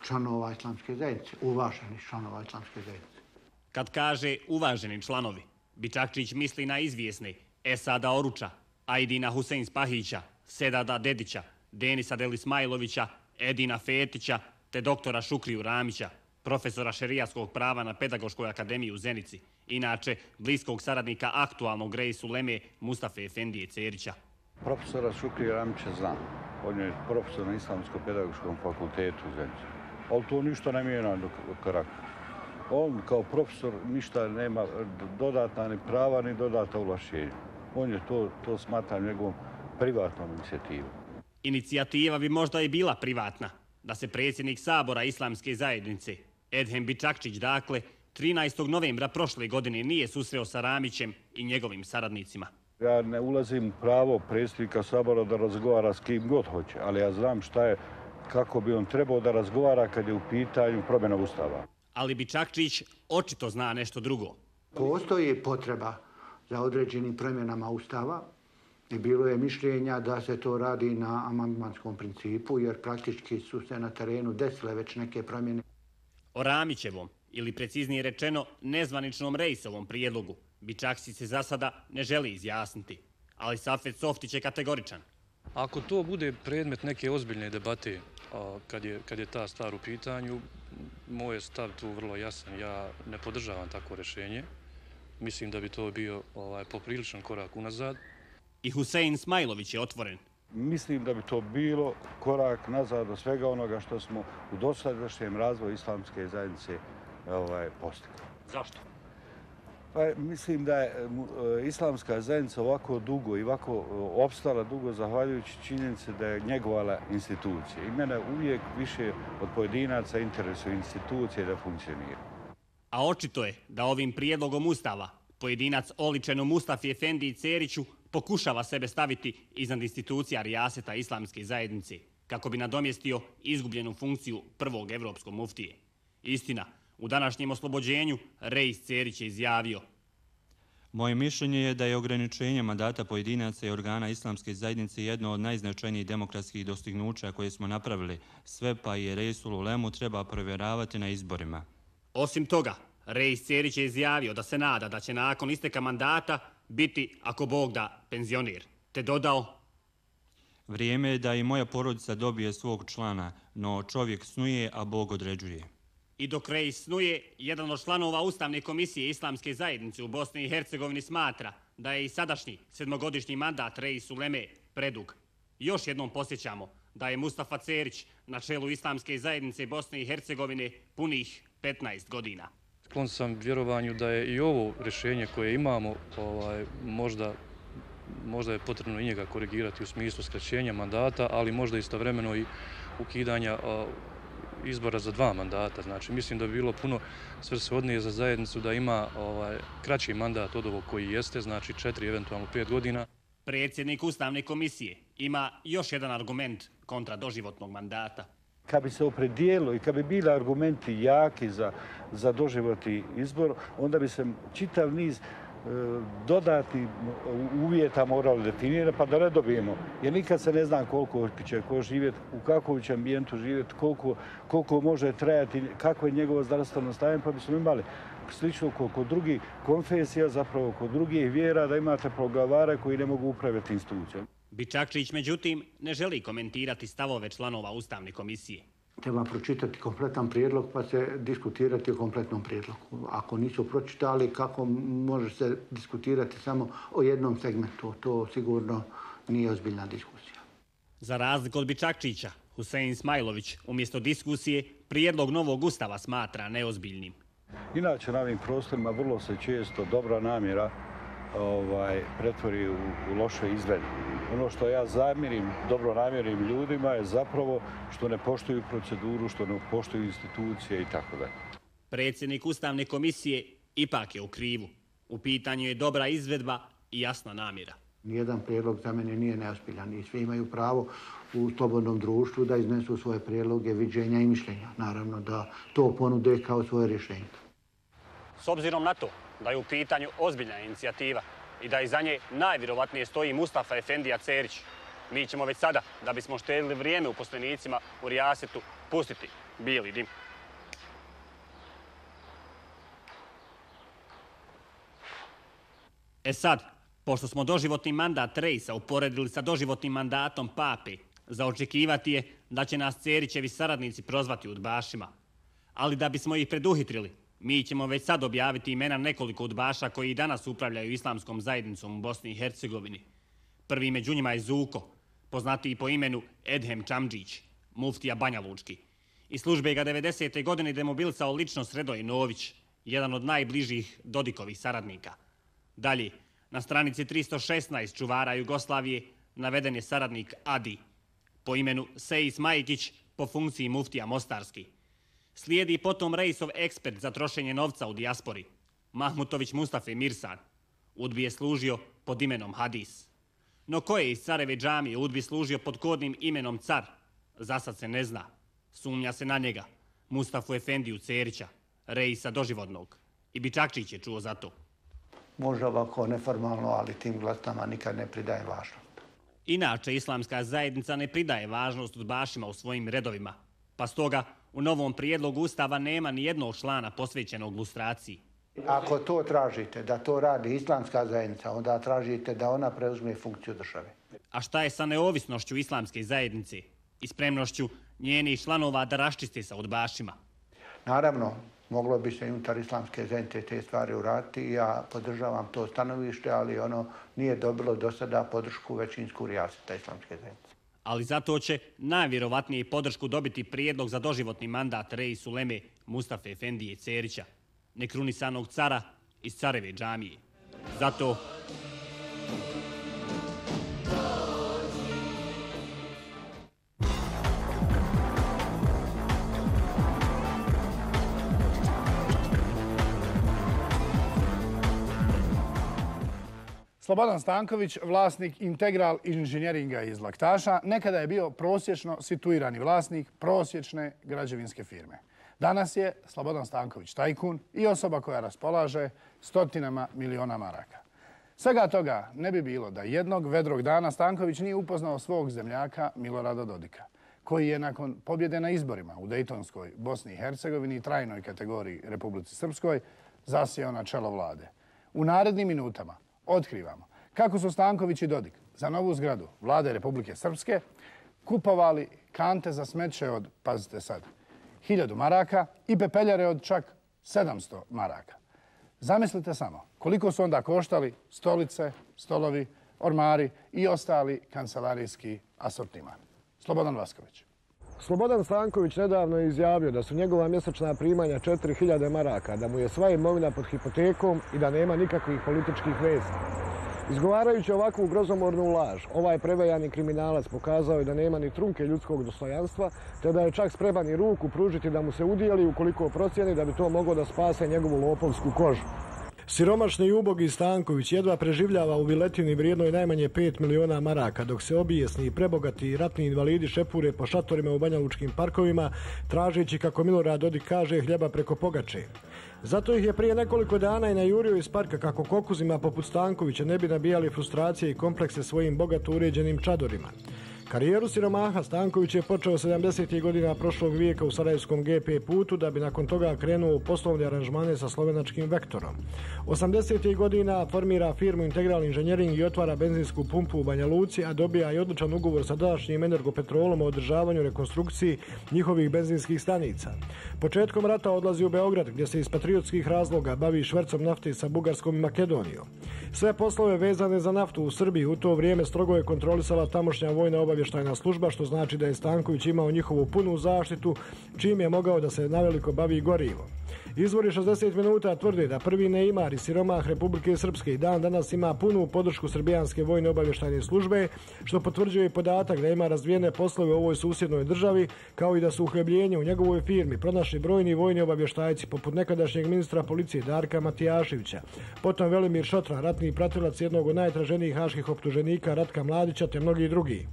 S: članova Islamske zajednice, uvaženih članova Islamske zajednice.
B: Kad kaže uvaženi članovi, Bičakčić misli na izvjesne Esada Oruča, Ajdina Husein Spahića, Sedada Dedića, Denisa Delismajlovića, Edina Fetića te doktora Šukriju Ramića, profesora šerijatskog prava na Pedagoškoj akademiji u Zenici, inače bliskog saradnika aktualnog Reis-ul Uleme Mustafe Efendije Cerića.
V: Profesora Šukrija Ramića znam. On je profesor na Islamsko-pedagoškom fakultetu u Zenici. Ali to ništa ne mijenja do karaktera. On kao profesor ništa nema dodatna ni prava ni dodata ovlašćenja. On je to smatra njegovom privatnom inicijativom.
B: Inicijativa bi možda i bila privatna, da se predsjednik Sabora Islamske zajednice, Edhem Bičakčić, dakle, 13. novembra prošle godine nije susreo sa Ramićem i njegovim saradnicima.
V: Ja ne ulazim u pravo predsjednika Sabora da razgovara s kim god hoće, ali ja znam kako bi on trebao da razgovara kad je u pitanju promjena ustava.
B: Ali Bičakčić očito zna nešto drugo.
S: Postoji potreba za određenim promjenama ustava i bilo je mišljenja da se to radi na amandmanskom principu, jer praktički su se na terenu desile već neke promjene.
B: O Ramićevom, ili preciznije rečeno nezvaničnom Reisovom prijedlogu, Bičakčić se za sada ne želi izjasniti, ali Safet Softić je kategoričan.
W: Ako to bude predmet neke ozbiljne debate, kad je ta stvar u pitanju, moj je stav tu vrlo jasan. Ja ne podržavam takvo rješenje. Mislim da bi to bio popriličan korak unazad.
B: I Husein Smajlović je otvoren.
V: Mislim da bi to bilo korak nazad od svega onoga što smo u dosadašnjem razvoju Islamske zajednice postigli.
B: Zašto?
V: Pa, mislim da je Islamska zajednica ovako dugo i ovako opstala dugo zahvaljujući činjenici da je njegovala institucije. I mene uvijek više od pojedinaca interesuju institucije da funkcionira.
B: A očito je da ovim prijedlogom ustava pojedinac oličeno Mustafi Efendiji Ceriću pokušava sebe staviti iznad institucija rijaseta Islamske zajednice kako bi nadomjestio izgubljenu funkciju prvog evropskog muftije. Istina, u današnjem oslobođenju Reis Cerić je izjavio:
D: Moje mišljenje je da je ograničenje mandata pojedinaca i organa islamske zajednice jedno od najznačajnijih demokratskih dostignuća koje smo napravili. Sve pa i Reisul Ulemu treba provjeravati na izborima.
B: Osim toga, Reis Cerić je izjavio da se nada da će nakon isteka mandata biti, ako Bog da, penzioner. Te dodao:
D: Vrijeme je da i moja porodica dobije svog člana, no čovjek snuje, a Bog određuje.
B: I dok Reis snuje, jedan od članova Ustavne komisije Islamske zajednice u Bosni i Hercegovini smatra da je i sadašnji 7-godišnji mandat Reis Uleme predug. Još jednom posjećamo da je Mustafa Cerić na čelu Islamske zajednice Bosne i Hercegovine punih 15 godina.
W: Sklon sam vjerovanju da je i ovo rješenje koje imamo možda je potrebno i njega korigirati u smislu skraćenja mandata, ali možda istovremeno i ukidanja izbora za 2 mandata. Znači, mislim da bi bilo puno svrsishodnije za zajednicu da ima kraći mandat od ovog koji jeste, znači 4, eventualno 5 godina.
B: Predsjednik Ustavne komisije ima još jedan argument kontra doživotnog mandata.
V: Kad bi se opredijelo i kad bi bili argumenti jaki za doživotni izbor, onda bi se čitav niz dodatnih uvjeta morali definirati, pa da ne dobijemo. Jer nikad se ne zna koliko će ko živjeti, u kakvom će ambijentu živjeti, koliko može trajati, kako je njegovo zdravstveno stanje, pa bismo imali slično kod drugih konfesija, zapravo kod drugih vjera, da imate poglavare koji ne mogu upravljati institucijom.
B: Bičakčić, međutim, ne želi komentirati stavove članova Ustavne komisije.
S: Treba pročitati kompletan prijedlog pa se diskutirati o kompletnom prijedlogu. Ako nisu pročitali, kako može se diskutirati samo o jednom segmentu? To sigurno nije ozbiljna diskusija.
B: Za razliku od Bičakčića, Husein Ismailović umjesto diskusije prijedlog novog Ustava smatra neozbiljnim.
V: Inače, na ovim prostorima vrlo se često dobra namjera pretvori u loše izvedbe. Ono što ja zamjerim dobronamjernim ljudima je zapravo što ne poštuju proceduru, što ne poštuju institucije i tako dalje.
B: Predsjednik Ustavne komisije ipak je u krivu. U pitanju je dobra izvedba i jasna namjera.
S: Nijedan prijedlog za mene nije neozbiljan i svi imaju pravo u slobodnom društvu da iznesu svoje prijedloge, viđenja i mišljenja. Naravno da to ponude kao svoje rješenje.
B: S obzirom na to da je u pitanju ozbiljna inicijativa i da iza nje najvjerovatnije stoji Mustafa Efendija Cerić, mi ćemo već sada, da bismo štedili vrijeme uposlenicima u rijasetu, pustiti bijeli dim. E sad, pošto smo doživotni mandat Reisa uporedili sa doživotnim mandatom Pape, za očekivati je da će nas Cerićevi saradnici prozvati udbašima. Ali da bismo ih preduhitrili, mi ćemo već sad objaviti imena nekoliko udbaša koji i danas upravljaju islamskom zajednicom u Bosni i Hercegovini. Prvi među njima je Zuko, poznatiji po imenu Edhem Čamdžić, muftija Banja Lučki. Iz službe ga 90. godine demobilisao lično Sredoje Nović, jedan od najbližih Dodikovih saradnika. Dalje, na stranici 316 čuvara Jugoslavije naveden je saradnik Adi, po imenu Sejis Majkić, po funkciji muftija Mostarski. Slijedi potom Reisov ekspert za trošenje novca u dijaspori, Mahmutović Mustafa Mirsan. UDBI je služio pod imenom Hadis. No ko je iz Careve džamije UDBI služio pod kodnim imenom Car? Zasad se ne zna. Sumnja se na njega, Mustafu Efendiju Cerića, Reisa doživotnog. I Bičakčić je čuo za to.
S: Možda ovako neformalno, ali tim glasnama nikad ne pridaje važnost.
B: Inače, islamska zajednica ne pridaje važnost udbašima u svojim redovima, pa stoga u novom prijedlogu Ustava nema ni jednog člana posvećenog lustraciji.
S: Ako to tražite, da to radi islamska zajednica, onda tražite da ona preuzme funkciju države.
B: A šta je sa neovisnošću islamske zajednice i spremnošću njenih članova da raščiste sa udbašima?
S: Naravno, moglo bi se unutar islamske zajednice te stvari uraditi i ja podržavam to stanovište, ali ono nije dobilo do sada podršku većinsku rijaseta islamske zajednice.
B: Ali zato će najvjerovatnije podršku dobiti prijedlog za doživotni mandat Reis Uleme Mustafe Efendije Cerića, nekrunisanog cara iz Careve džamije. Zato
A: Slobodan Stanković, vlasnik Integral inženjeringa iz Laktaša, nekada je bio prosječno situirani vlasnik prosječne građevinske firme. Danas je Slobodan Stanković tajkun i osoba koja raspolaže stotinama miliona maraka. Svega toga ne bi bilo da jednog vedrog dana Stanković nije upoznao svog zemljaka Milorada Dodika, koji je nakon pobjede na izborima u Dejtonskoj Bosni i Hercegovini i trajnoj kategoriji Republici Srpskoj zasjeo na čelo vlade. U narednim minutama otkrivamo kako su Stanković i Dodik za novu zgradu vlade Republike Srpske kupovali kante za smeće od, pazite sad, 1000 maraka i pepeljare od čak 700 maraka. Zamislite samo koliko su onda koštali stolice, stolovi, ormari i ostali kancelarijski asortiman. Slobodan Vasković.
E: Slobodan Stanković nedavno je izjavio da su njegova mjesečna primanja 4000 maraka, da mu je sva imovina pod hipotekom i da nema nikakvih političkih veza. Izgovarajući ovakvu grozomornu laž, ovaj prevejani kriminalac pokazao je da nema ni trunke ljudskog dostojanstva, te da je čak spreman i ruku pružiti da mu se udijeli ukoliko procijeni da bi to moglo da spase njegovu lopovsku kožu. Siromašni i ubogi Stanković jedva preživljava u viletini vrijednoj najmanje 5 miliona maraka, dok se obijesni i prebogati i ratni invalidi šepure po šatorima u banjalučkim parkovima, tražeći, kako Milorad Dodik kaže, hljeba preko pogače. Zato ih je prije nekoliko dana i najurio iz parka kako kokuzima poput Stankovića ne bi nabijali frustracije i komplekse svojim bogato uređenim čadorima. Karijeru siromaha Stanković je počeo 70. godina prošlog vijeka u sarajevskom GP putu, da bi nakon toga krenuo u poslovne aranžmane sa slovenačkim Vektorom. 80. godina formira firmu Integral Inženjering i otvara benzinsku pumpu u Banja Luci, a dobija i odličan ugovor sa današnjim Energopetrolom o održavanju rekonstrukciji njihovih benzinskih stanica. Početkom rata odlazi u Beograd, gdje se iz patriotskih razloga bavi švercom nafte sa Bugarskom i Makedonijom. Sve poslove vezane za naftu u Srbiji u to vrijeme strogo je kontrolisala tamošnja vojna obavještajna služba, što znači da je Stanković imao njihovu punu zaštitu, čim je mogao da se naveliko bavi gorivom. Izvori 60 minuta tvrde da prvi neimar i siromah Republike Srpske i dan danas ima punu podršku srbijanske vojne obavještajne službe, što potvrđuje i podatak da ima razvijene poslove u ovoj susjednoj državi, kao i da su uhljebljenje u njegovoj firmi pronašli brojni vojni obavještajci poput nekadašnjeg ministra policije Darka Matijaševića, potom Velimir Šotran, ratni pratilac jednog od najtraženijih haških optuženika Ratka Mladića, te mnogi drugi.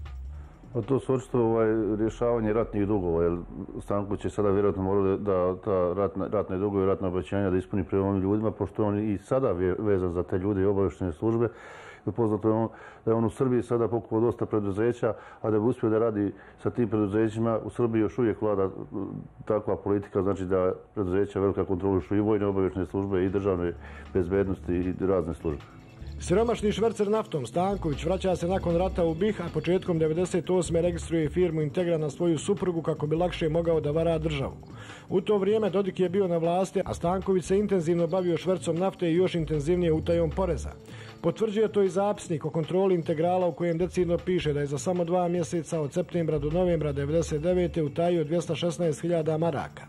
F: To su očito rješavanje ratnih dugova, jer Stanković je sada vjerojatno morao da ta ratne dugove i ratna obećanja da ispuni prema ovim ljudima, pošto on i sada vezan za te ljude i obavještene službe. Poznato je da je on u Srbiji sada pokupao dosta preduzeća, a da bi uspio da radi sa tim preduzećima, u Srbiji još uvijek vlada takva politika, znači da preduzeća velika kontrolišu i vojne obavještene službe i državne bezbednosti i razne službe.
E: Siromašni švercer naftom Stanković vraća se nakon rata u BiH, a početkom 1998. registruje firmu Integra na svoju suprugu kako bi lakše mogao da vara državu. U to vrijeme Dodik je bio na vlasti, a Stanković se intenzivno bavio švercom nafte i još intenzivnije utajom poreza. Potvrđuje to i zapisnik o kontroli Integrala, u kojem decidno piše da je za samo 2 mjeseca od septembra do novembra 1999. utajio 216.000 maraka.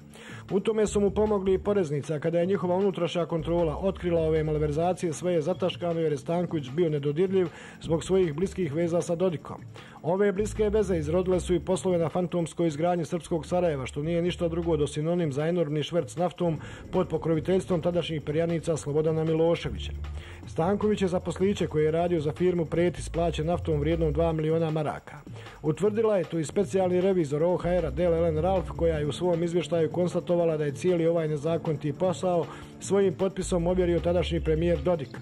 E: U tome su mu pomogli i poreznici, a kada je njihova unutrašnja kontrola otkrila ove malverzacije, sve je zataškano jer je Stanković bio nedodirljiv zbog svojih bliskih veza sa Dodikom. Ove bliske veze izrodile su i poslove na fantomskoj izgradnji srpskog Sarajeva, što nije ništa drugo do sinonim za enormni šverc naftom pod pokroviteljstvom tadašnjih perjanica Slobodana Miloševića. Stanković je za posliće koji je radio za firmu Pretis plaćen naftom vrijednom 2 miliona maraka. Utvrdila je to i specijalni revizor OHR-a Del Ellen Ralph, koja je u svom izvještaju konstatovala da je cijeli ovaj nezakoniti posao svojim potpisom ovjerio tadašnji premijer Dodik.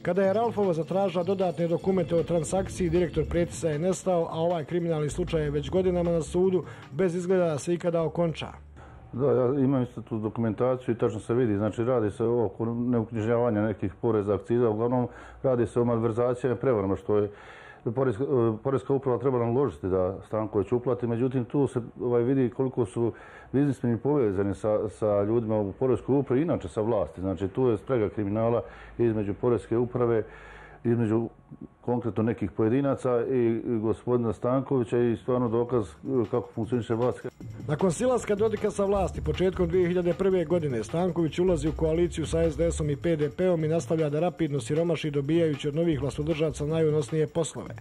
E: Kada je Ralfova zatražila dodatne dokumente o transakciji, direktor Pretisa je nestao, a ovaj kriminalni slučaj je već godinama na sudu, bez izgleda da se ikada okonča.
F: Da, ja imam isto tu dokumentaciju i tačno se vidi, znači radi se o neuknjižavanja nekih poreza, akciza, uglavnom radi se o malverzacijama i prevarama, što je Poreska uprava treba naložiti da Stanković uplati, međutim tu se vidi koliko su biznismeni povezani sa ljudima u Poreskoj upravi i inače sa vlasti. Znači tu je sprega kriminala između Poreske uprave, između konkretno nekih pojedinaca i gospodina Stankovića i stvarno dokaz kako funkcioniše vlast.
E: Nakon silaska Dodika sa vlasti početkom 2001. godine Stanković ulazi u koaliciju sa SDS-om i PDP-om i nastavlja da rapidno siromaši dobijajući od novih vlastodržaca najunosnije poslove.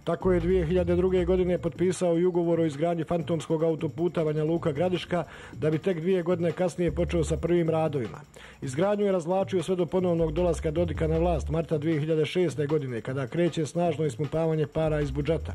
E: Tako je 2002. godine potpisao i ugovor o izgradnji fantomskog autoputa Banja Luka-Gradiška, da bi tek 2 godine kasnije počeo sa prvim radovima. Izgradnju je razvlačio sve do ponovnog dolaska Dodika na vlast marta 2006. godine, kada kada kreće snažno ispumpavanje para iz budžeta.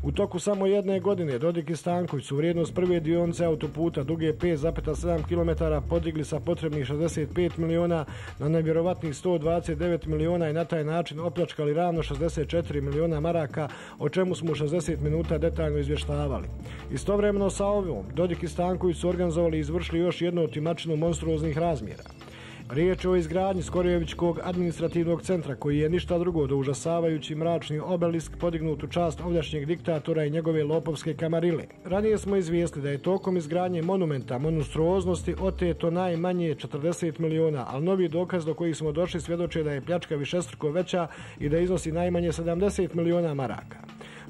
E: U toku samo jedne godine Dodik i Stanković su vrijednost prve dionice autoputa duge 5,7 km podigli sa potrebnih 65 miliona na nevjerovatnih 129 miliona i na taj način opljačkali ravno 64 miliona maraka, o čemu smo u 60 minuta detaljno izvještavali. Istovremeno sa ovom, Dodik i Stanković su organizovali i izvršili još jednu otimačinu monstruoznih razmjera. Riječ je o izgradnji Skorjevićkog administrativnog centra, koji je ništa drugo do užasavajući mračni obelisk podignut u čast ovdašnjeg diktatora i njegove lopovske kamarile. Ranije smo izvijestili da je tokom izgradnje monumenta monstruoznosti oteto najmanje 40 miliona, ali novi dokaz do kojih smo došli svjedoče da je pljačka višestruko veća i da iznosi najmanje 70 miliona maraka.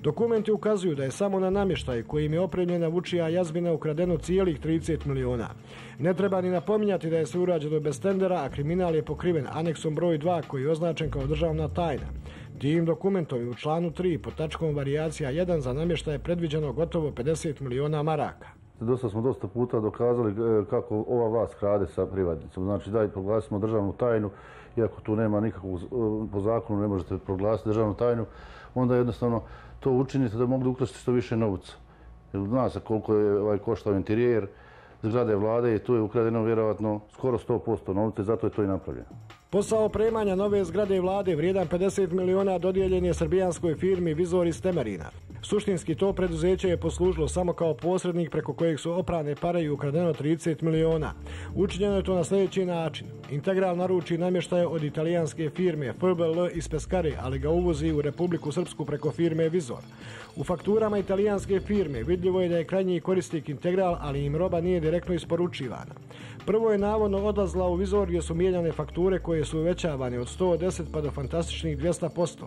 E: Dokumenti ukazuju da je samo na namještaju kojim je opremljena Vučija jazbina ukradeno cijelih 30 miliona. Ne treba ni napominjati da je sve urađeno bez tendera, a kriminal je pokriven aneksom broj 2 koji je označen kao državna tajna. Tim dokumentom je u članu 3 pod tačkom varijacija 1 za namještaj je predviđeno gotovo 50 miliona maraka.
F: Dosta puta dokazali kako ova vlast krade sa privatnicom. Znači da proglasimo državnu tajnu, iako tu nema nikakvog, po zakonu ne možete proglasiti državnu tajnu, onda jednostavno to učinite da mogu ukrasti što više novca. Zna se koliko je koštao interijer zgrade vlade i tu je ukradeno vjerovatno skoro 100% novca i zato je to i napravljeno.
E: Posao opremanja nove zgrade vlade vrijedan 50 miliona dodijeljen je srbijanskoj firmi Vizor iz Temerina. Suštinski to preduzeće je poslužilo samo kao posrednik preko kojeg su oprane pare i ukradeno 30 miliona. Učinjeno je to na sljedeći način. Integral naruči namještaje od italijanske firme FBL iz Peskare, ali ga uvozi u Republiku Srpsku preko firme Vizor. U fakturama italijanske firme vidljivo je da je krajnji korisnik Integral, ali im roba nije direktno isporučivana. Prvo je navodno odlazila u Vizor gdje su mijenjane fakture koje su uvećavane od 110 pa do fantastičnih 200%.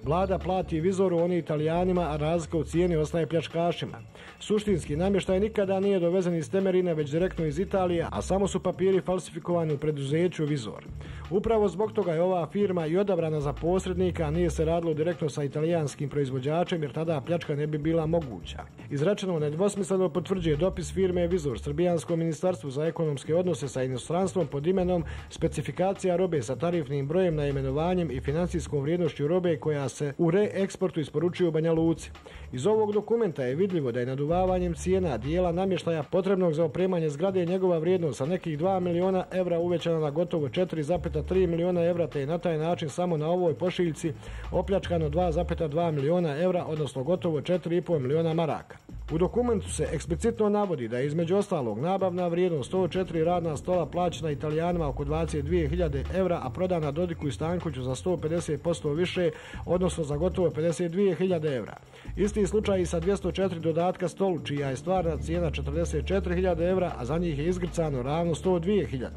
E: Vlada plati Vizoru, oni Italijanima, a razlika u cijeni ostaje pljačkašima. Suštinski, namještaj nikada nije dovezen iz Temerina, već direktno iz Italije, a samo su papiri falsifikovani u preduzeću Vizor. Upravo zbog toga je ova firma i odabrana za posrednika, a nije se radilo direktno sa italijanskim proizvođačem, jer tada pljačka ne bi bila moguća. Izrečeno nedvosmisleno potvrđuje dopis firme Vizor Srbijanskom ministarstvu za ekonomske odnose sa inostranstvom pod imenom specifikacija robe sa tarifnim brojem, naimenovanjem i financijskom vrijednošću robe koja se u reeksportu isporučuje u Banja Luci. Iz ovog dokumenta je vidljivo da je naduvavanjem cijena dijela namještaja potrebnog za opremanje zgrade njegova vrijednost sa nekih 2 miliona evra uvećana na gotovo 4,3 miliona evra, te je na taj način samo na ovoj pošiljci opljačkano 2,2 miliona evra, odnosno gotovo 4,5 miliona maraka. U dokumentu se eksplicitno navodi da je između ostalog nabavna vrijednost 104 radna stola plaćena Italijanima oko 22.000 evra, a prodana Dodiku i Stankoviću za 150% više, odnosno za gotovo 52.000 evra. Isti slučaj i sa 204 dodatka stolu, čija je stvarna cijena 44.000 evra, a za njih je izgrcano ravno 102.000.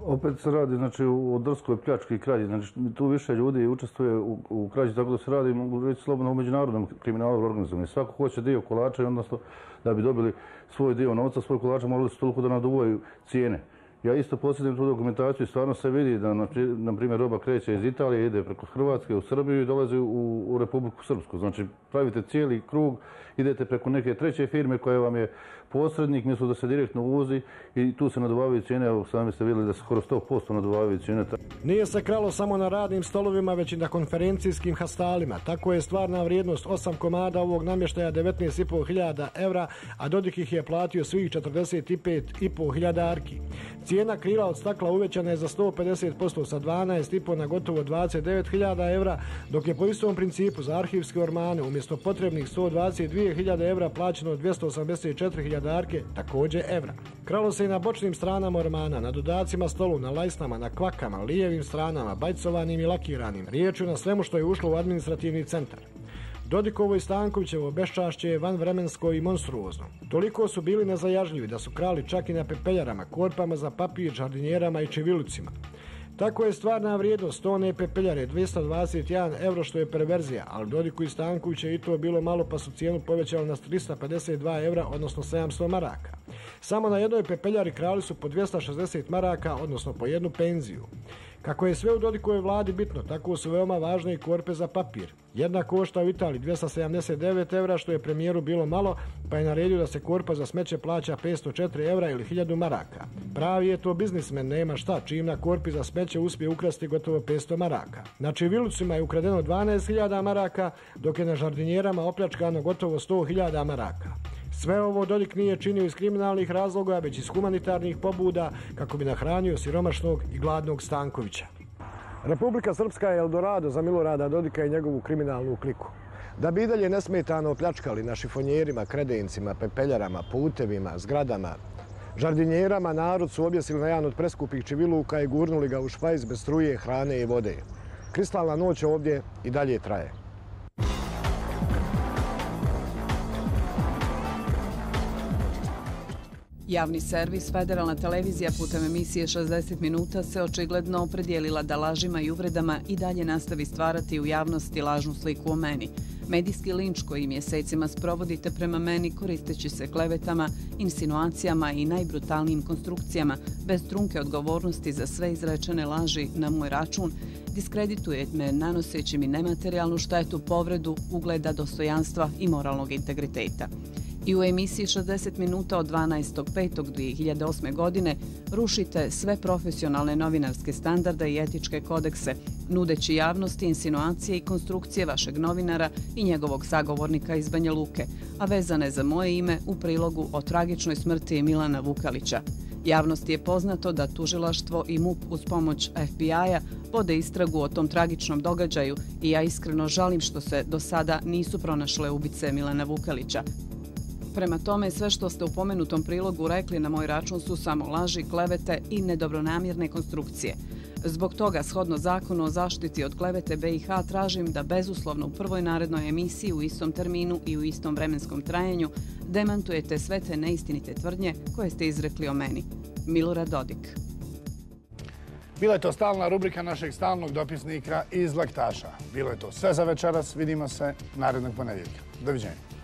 F: Opet se radi o drskoj pljački i krađi. Znači, tu više ljudi učestvuje u krađi, tako da se radi, mogu reći, slobodno u međunarodnom kriminalu organizovanju. Svako hoće dio kolača i odnosno da bi dobili svoj dio novca, svoj kolača morali su toliko da naduvaju cijene. Ja isto posjedim tu dokumentaciju i stvarno se vidi da, na primjer, roba kreće iz Italije, ide preko Hrvatske u Srbiju i dolazi u Republiku Srpsku. Znači, pravite cijeli krug, idete preko neke treće firme koja vam je posrednik, mjesto da se direktno uvozi i tu se naduvavaju cijene, evo sami ste vidjeli da se skoro 100% naduvavaju cijene.
E: Nije se kralo samo na radnim stolovima, već i na konferencijskim hastalima. Tako je stvarna vrijednost 8 komada ovog namještaja 19.500 evra, a Dodik ih je platio svih 45.500 arki. Cijena krila od stakla uvećana je za 150% sa 12,5 na gotovo 29.000 evra, dok je po istom principu za arhivske ormane umjesto potrebnih 122.000 evra plaćeno 284.000 arke, također evra. Kralo se i na bočnim stranama ormana, na dodacima stolu, na lajsnama, na kvakama, lijevim stranama, bajcovanim i lakiranim, riječju na svemu što je ušlo u administrativni centar. Dodikovo i Stankovićevo beščašće je vanvremensko i monstruozno. Toliko su bili nezajažljivi da su krali čak i na pepeljarama, korpama za papir, žardinjerama i čevilucima. Tako je stvarna vrijednost tone pepeljare 221 euro, što je perverzija, ali Dodiku i Stankoviću je i to bilo malo, pa su cijenu povećali na 352 eura, odnosno 700 maraka. Samo na jednoj pepeljari krali su po 260 maraka, odnosno po jednu penziju. Kako je sve u Dodikovoj vladi bitno, tako su veoma važne i korpe za papir. Jedna košta u Italiji 279 evra, što je premijeru bilo malo, pa je naredio da se korpa za smeće plaća 504 evra ili 1000 maraka. Pravi je to biznismen, nema šta, čim na korpi za smeće uspije ukrasti gotovo 500 maraka. Na Čivilucima je ukradeno 12.000 maraka, dok je na Žardinjerama opljačkano gotovo 100.000 maraka. Sve ovo Dodik nije činio iz kriminalnih razloga, već iz humanitarnih pobuda kako bi nahranio siromašnog i gladnog Stankovića. Republika Srpska je Eldorado za Milorada Dodika i njegovu kriminalnu kliku. Da bi i dalje nesmetano opljačkali na šifonjerima, kredencima, pepeljarama, putevima, zgradama, Žardinjerama, narod su objesili na jedan od preskupih Čiviluka i gurnuli ga u špajz bez struje, hrane i vode. Kristalna noć ovdje i dalje traje.
G: Javni servis, Federalna televizija putem emisije 60 minuta se očigledno opredijelila da lažima i uvredama i dalje nastavi stvarati u javnosti lažnu sliku o meni. Medijski linč koji mjesecima sprovodite prema meni koristeći se klevetama, insinuacijama i najbrutalnijim konstrukcijama, bez trunke odgovornosti za sve izrečene laži na moj račun, diskredituje me nanoseći mi nematerijalnu štetu, povredu, ugleda, dostojanstva i moralnog integriteta. I u emisiji 60 minuta od 12.5.2008. godine rušite sve profesionalne novinarske standarde i etičke kodekse, nudeći javnosti insinuacije i konstrukcije vašeg novinara i njegovog sagovornika iz Banja Luke, a vezane za moje ime u prilogu o tragičnoj smrti Milana Vukalića. Javnosti je poznato da tužilaštvo i MUP uz pomoć FBI-a vode istragu o tom tragičnom događaju i ja iskreno žalim što se do sada nisu pronašle ubice Milana Vukalića. Prema tome, sve što ste u pomenutom prilogu rekli na moj račun su samo laži, klevete i nedobronamjerne konstrukcije. Zbog toga, shodno zakonu o zaštiti od klevete BiH, tražim da bezuslovno u prvoj narednoj emisiji u istom terminu i u istom vremenskom trajanju demantujete sve te neistinite tvrdnje koje ste izrekli o meni. Milorad Dodik.
A: Bila je to stalna rubrika našeg stalnog dopisnika iz Laktaša. Bilo je to sve za večeras. Vidimo se narednog ponedjeljka. Doviđenja.